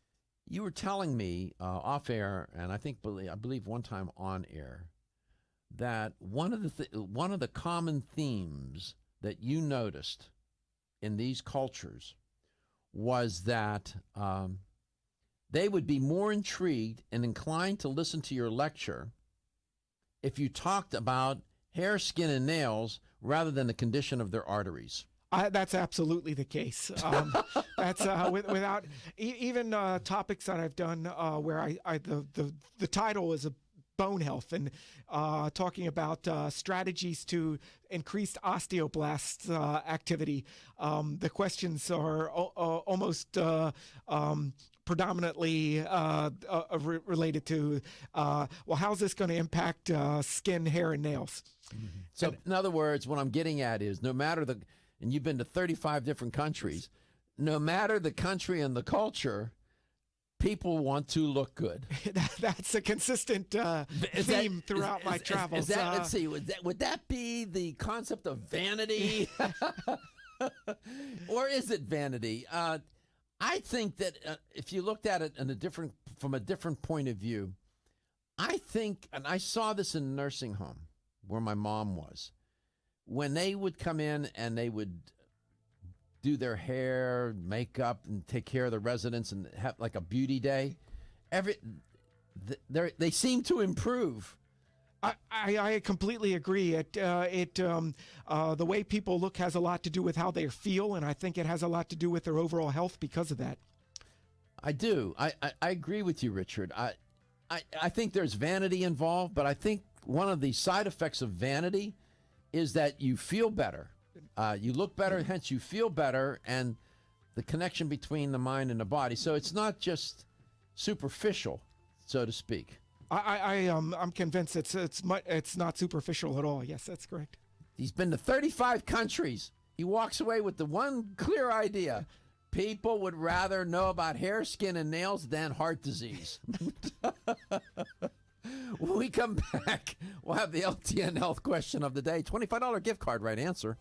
You were telling me off air, and I believe one time on air, that one of the common themes that you noticed in these cultures was that they would be more intrigued and inclined to listen to your lecture if you talked about hair, skin, and nails rather than the condition of their arteries. That's absolutely the case. That's without even topics that I've done where the title is a bone health and talking about strategies to increase osteoblast activity. The questions are almost predominantly related to, well, how's this going to impact skin, hair, and nails? Mm-hmm. So, in other words, what I'm getting at is no matter and you've been to 35 different countries, no matter the country and the culture, people want to look good. That's a consistent theme throughout my travels. Let's see, would that be the concept of vanity? Or is it vanity? I think that if you looked at it from a different point of view, I think, and I saw this in a nursing home where my mom was, when they would come in and they would do their hair, makeup, and take care of the residents and have like a beauty day, they seem to improve. I completely agree. The way people look has a lot to do with how they feel, and I think it has a lot to do with their overall health because of that. I do. I agree with you, Richard. I think there's vanity involved, but I think one of the side effects of vanity is that you feel better. You look better, hence you feel better, and the connection between the mind and the body. So it's not just superficial, so to speak. I'm convinced it's not superficial at all. Yes, that's correct. He's been to 35 countries. He walks away with the one clear idea: people would rather know about hair, skin, and nails than heart disease. When we come back, we'll have the LTN Health question of the day. $25 gift card, right answer.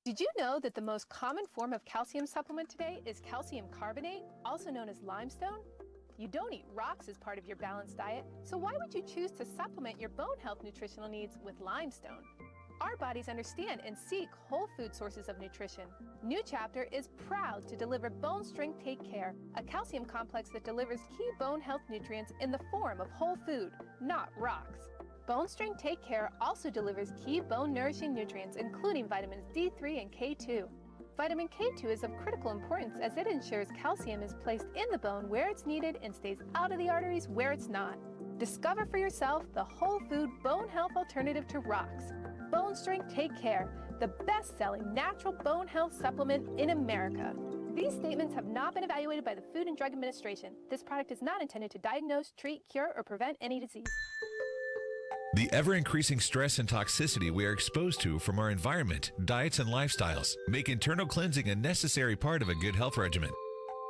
Did you know that the most common form of calcium supplement today is calcium carbonate, also known as limestone? You don't eat rocks as part of your balanced diet, so why would you choose to supplement your bone health nutritional needs with limestone? Our bodies understand and seek whole food sources of nutrition. New Chapter is proud to deliver Bone Strength Take Care, a calcium complex that delivers key bone health nutrients in the form of whole food, not rocks. Bone Strength Take Care also delivers key bone nourishing nutrients, including vitamins D3 and K2. Vitamin K2 is of critical importance as it ensures calcium is placed in the bone where it's needed and stays out of the arteries where it's not. Discover for yourself the whole food bone health alternative to rocks. Bone Strength Take Care, the best-selling natural bone health supplement in America. These statements have not been evaluated by the Food and Drug Administration. This product is not intended to diagnose, treat, cure, or prevent any disease. The ever-increasing stress and toxicity we are exposed to from our environment, diets, and lifestyles make internal cleansing a necessary part of a good health regimen.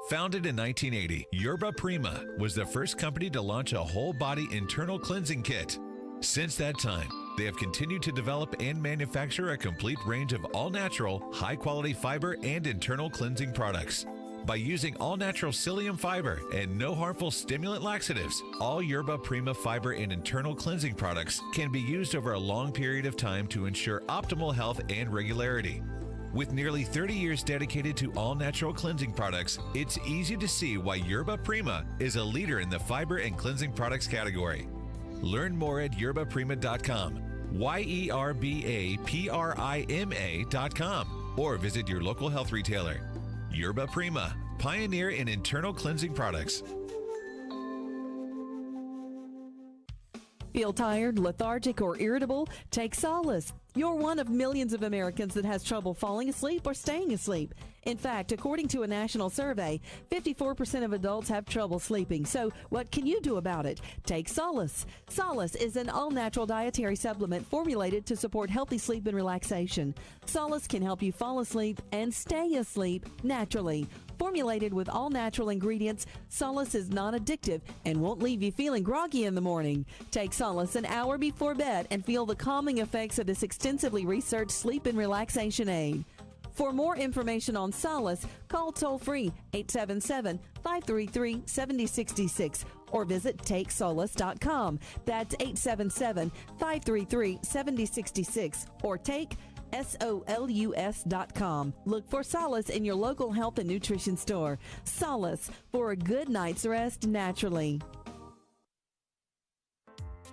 Founded in 1980, Yerba Prima was the first company to launch a whole-body internal cleansing kit. Since that time, they have continued to develop and manufacture a complete range of all-natural, high-quality fiber and internal cleansing products. By using all-natural psyllium fiber and no harmful stimulant laxatives, all Yerba Prima fiber and internal cleansing products can be used over a long period of time to ensure optimal health and regularity. With nearly 30 years dedicated to all-natural cleansing products, it's easy to see why Yerba Prima is a leader in the fiber and cleansing products category. Learn more at yerbaprima.com, YERBAPRIMA.com, or visit your local health retailer. Yerba Prima, pioneer in internal cleansing products. Feel tired, lethargic, or irritable? Take solace. You're one of millions of Americans that has trouble falling asleep or staying asleep. In fact, according to a national survey, 54% of adults have trouble sleeping. So what can you do about it? Take Solace. Solace is an all-natural dietary supplement formulated to support healthy sleep and relaxation. Solace can help you fall asleep and stay asleep naturally. Formulated with all natural ingredients, Solace is non-addictive and won't leave you feeling groggy in the morning. Take Solace an hour before bed and feel the calming effects of this extensively researched sleep and relaxation aid. For more information on Solace, call toll-free 877-533-7066 or visit TakeSolace.com. That's 877-533-7066 or take SOLUS.com. Look for Solace in your local health and nutrition store. Solace, for a good night's rest naturally.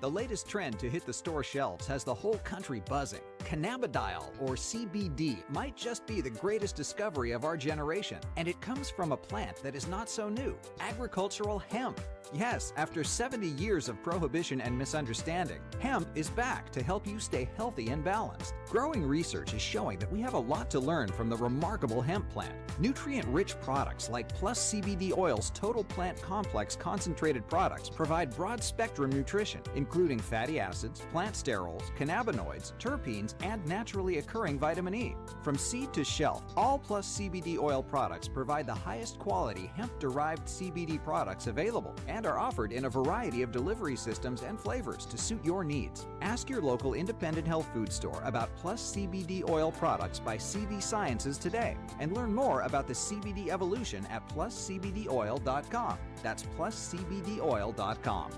The latest trend to hit the store shelves has the whole country buzzing. Cannabidiol, or CBD, might just be the greatest discovery of our generation, and it comes from a plant that is not so new, agricultural hemp. Yes, after 70 years of prohibition and misunderstanding, hemp is back to help you stay healthy and balanced. Growing research is showing that we have a lot to learn from the remarkable hemp plant. Nutrient-rich products like Plus CBD Oil's Total Plant Complex concentrated products provide broad-spectrum nutrition, including fatty acids, plant sterols, cannabinoids, terpenes, and naturally occurring vitamin E. From seed to shelf, all Plus CBD Oil products provide the highest quality hemp-derived CBD products available and are offered in a variety of delivery systems and flavors to suit your needs. Ask your local independent health food store about Plus CBD Oil products by CV Sciences today and learn more about the CBD evolution at pluscbdoil.com. That's pluscbdoil.com.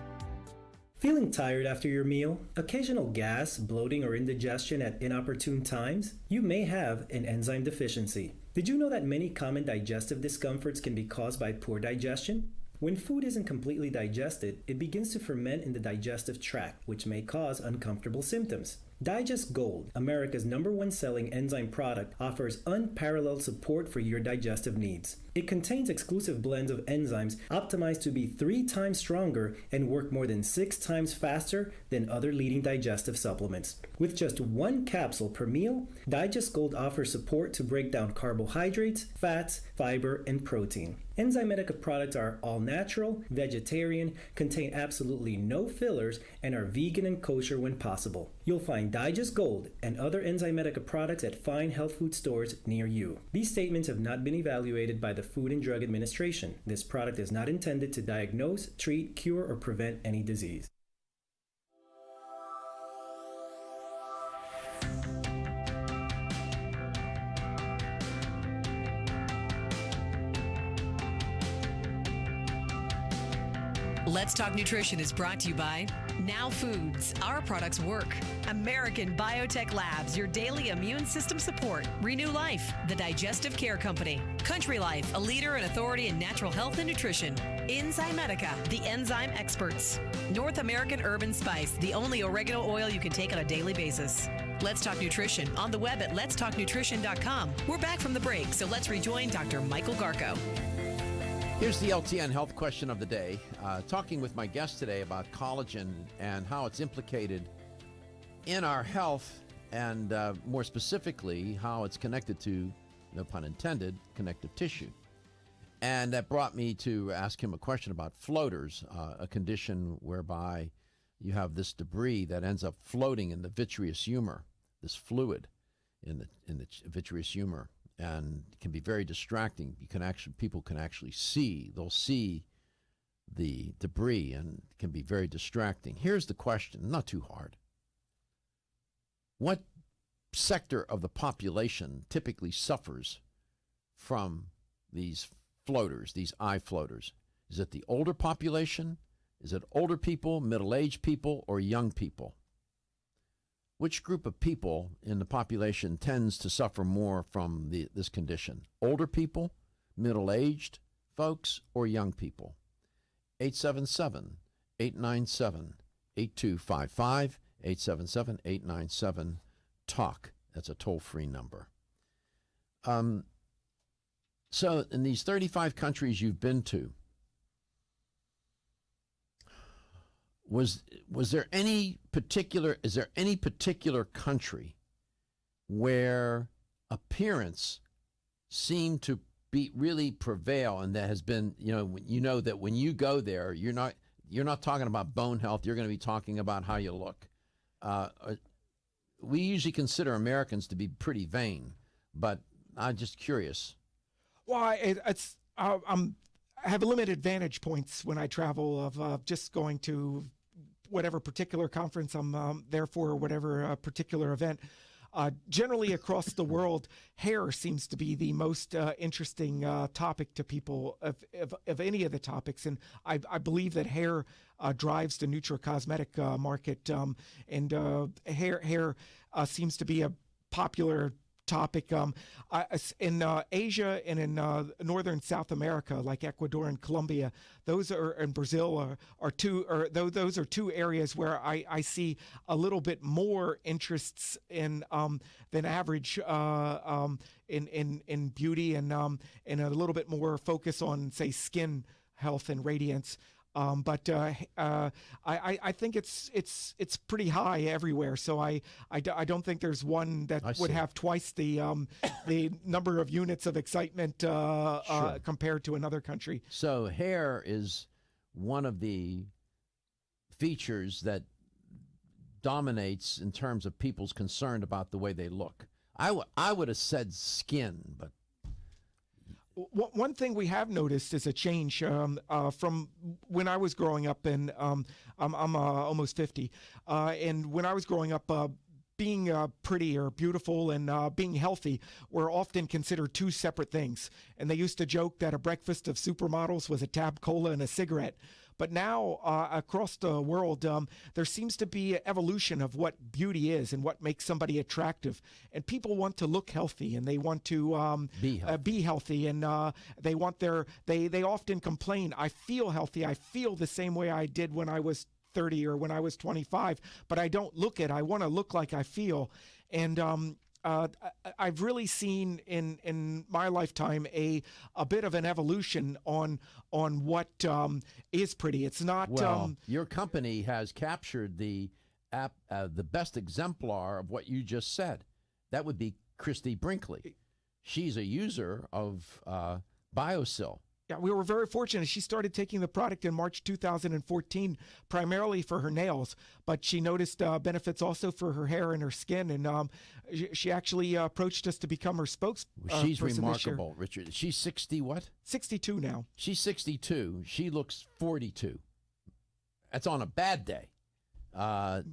Feeling tired after your meal? Occasional gas, bloating, or indigestion at inopportune times? You may have an enzyme deficiency. Did you know that many common digestive discomforts can be caused by poor digestion? When food isn't completely digested, it begins to ferment in the digestive tract, which may cause uncomfortable symptoms. Digest Gold, America's #1 selling enzyme product, offers unparalleled support for your digestive needs. It contains exclusive blends of enzymes optimized to be 3 times stronger and work more than 6 times faster than other leading digestive supplements. With just 1 capsule per meal, Digest Gold offers support to break down carbohydrates, fats, fiber, and protein. Enzymedica products are all natural, vegetarian, contain absolutely no fillers, and are vegan and kosher when possible. You'll find Digest Gold and other Enzymedica products at fine health food stores near you. These statements have not been evaluated by the Food and Drug Administration. This product is not intended to diagnose, treat, cure, or prevent any disease. Let's Talk Nutrition is brought to you by Now Foods. Our products work. American Biotech Labs, your daily immune system support. Renew Life, the digestive care company. Country Life, a leader and authority in natural health and nutrition. Enzymedica, the enzyme experts. North American Urban Spice, the only oregano oil you can take on a daily basis. Let's Talk Nutrition on the web at letstalknutrition.com. We're back from the break, so let's rejoin Dr. Michael Garko. Here's the LTN health question of the day. Talking with my guest today about collagen and how it's implicated in our health and more specifically, how it's connected to, no pun intended, connective tissue. And that brought me to ask him a question about floaters, a condition whereby you have this debris that ends up floating in the vitreous humor, this fluid in the vitreous humor. And it can be very distracting. People can actually see. They'll see the debris, and it can be very distracting. Here's the question, not too hard. What sector of the population typically suffers from these floaters, these eye floaters? Is it the older population? Is it older people, middle-aged people, or young people? Which group of people in the population tends to suffer more from this condition? Older people, middle-aged folks, or young people? 877-897-8255, 877-897-TALK. That's a toll-free number. So in these 35 countries you've been to, is there any particular country where appearance seemed to really prevail, and that has been, that when you go there, you're not talking about bone health, you're going to be talking about how you look. We usually consider Americans to be pretty vain, but I'm just curious. Well, it's I have limited vantage points when I travel of just going to whatever particular conference I'm there for, or whatever particular event. Generally across the world, hair seems to be the most interesting topic to people of any of the topics. And I believe that hair drives the nutracosmetic market. And hair seems to be a popular topic in Asia and in northern South America, like Ecuador and Colombia. Those are, and Brazil are those are two areas where I see a little bit more interests in than average in beauty, and a little bit more focus on, say, skin health and radiance. But I think it's pretty high everywhere. So I don't think there's one that would have twice the number of units of excitement Sure. compared to another country. So hair is one of the features that dominates in terms of people's concern about the way they look. I would have said skin, but one thing we have noticed is a change from when I was growing up, and I'm almost 50, and when I was growing up, being pretty or beautiful and being healthy were often considered two separate things. And they used to joke that a breakfast of supermodels was a tab cola and a cigarette. But now across the world, there seems to be an evolution of what beauty is and what makes somebody attractive. And people want to look healthy, and they want to be healthy, and they want they often complain, I feel healthy, I feel the same way I did when I was 30 or when I was 25, but I don't look it. I want to look like I feel. And I've really seen in my lifetime a bit of an evolution on what is pretty. It's not. Well, your company has captured the best exemplar of what you just said. That would be Christy Brinkley. She's a user of BioSil. Yeah, we were very fortunate. She started taking the product in March 2014, primarily for her nails, but she noticed benefits also for her hair and her skin, and she actually approached us to become her spokesperson. She's remarkable, Richard. She's 60 what? 62 now. She's 62. She looks 42. That's on a bad day.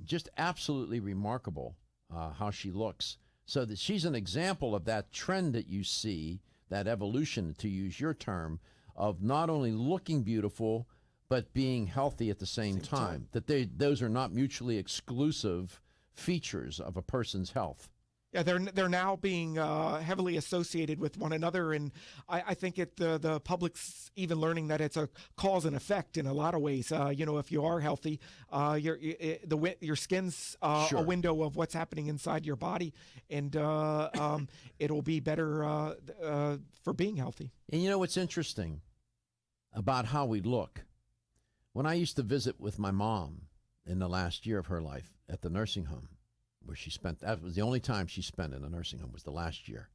Just absolutely remarkable how she looks. So that she's an example of that trend that you see, that evolution, to use your term, of not only looking beautiful, but being healthy at the same time. That those are not mutually exclusive features of a person's health. Yeah, they're now being heavily associated with one another, and I think the public's even learning that it's a cause and effect in a lot of ways. If you are healthy, your skin's Sure. a window of what's happening inside your body, and it'll be better for being healthy. And you know what's interesting about how we look? When I used to visit with my mom in the last year of her life at the nursing home, where she spent, that was the only time she spent in a nursing home, was the last year.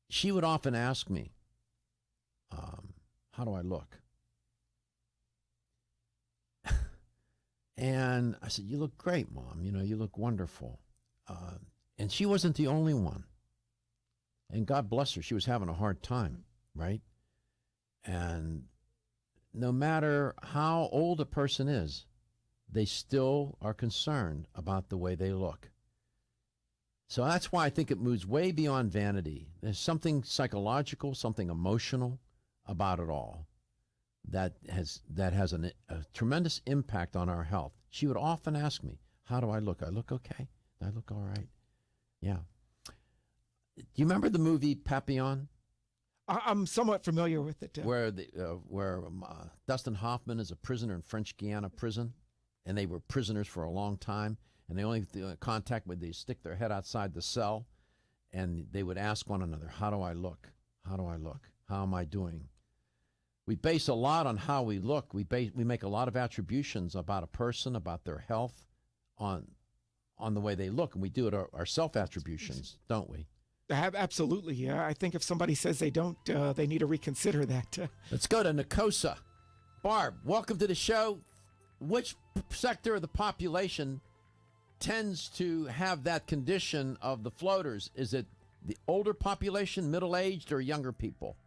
She would often ask me, how do I look? And I said, you look great, Mom. You look wonderful. And she wasn't the only one. And God bless her, she was having a hard time, right? And no matter how old a person is, they still are concerned about the way they look. So that's why I think it moves way beyond vanity. There's something psychological, something emotional about it all that has a tremendous impact on our health. She would often ask me, how do I look? I look okay? I look all right? Yeah. Do you remember the movie Papillon? I'm somewhat familiar with it. Where Dustin Hoffman is a prisoner in French Guiana prison, and they were prisoners for a long time, and they only contact when they stick their head outside the cell, and they would ask one another, how do I look? How do I look? How am I doing? We base a lot on how we look. We make a lot of attributions about a person, about their health, on the way they look, and we do it our self-attributions, don't we? Absolutely. Yeah. I think if somebody says they don't, they need to reconsider that. Let's go to Nicosa. Barb, welcome to the show. Which sector of the population tends to have that condition of the floaters? Is it the older population, middle-aged, or younger people?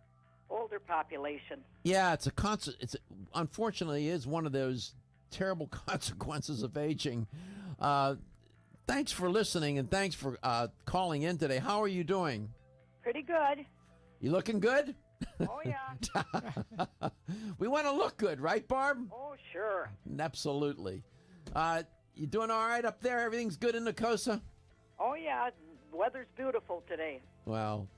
older population. Yeah, unfortunately is one of those terrible consequences of aging. Thanks for listening, and thanks for calling in today. How are you doing? Pretty good. You looking good? Oh, yeah. We want to look good, right, Barb? Oh, sure. Absolutely. You doing all right up there? Everything's good in Nicosa? Oh, yeah. Weather's beautiful today. Well,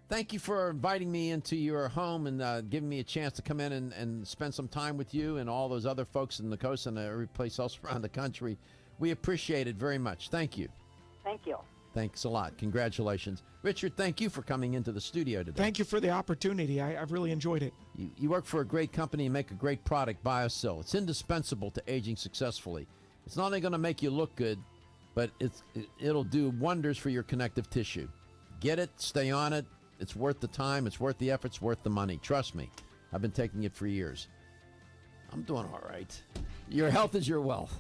thank you for inviting me into your home and giving me a chance to come in and spend some time with you and all those other folks in Nicosa and every place else around the country. We appreciate it very much. Thank you. Thank you. Thanks a lot. Congratulations. Richard, thank you for coming into the studio today. Thank you for the opportunity. I've really enjoyed it. You work for a great company and make a great product, BioSil. It's indispensable to aging successfully. It's not only going to make you look good, but it'll do wonders for your connective tissue. Get it, stay on it. It's worth the time, it's worth the effort, it's worth the money. Trust me, I've been taking it for years. I'm doing all right. Your health is your wealth.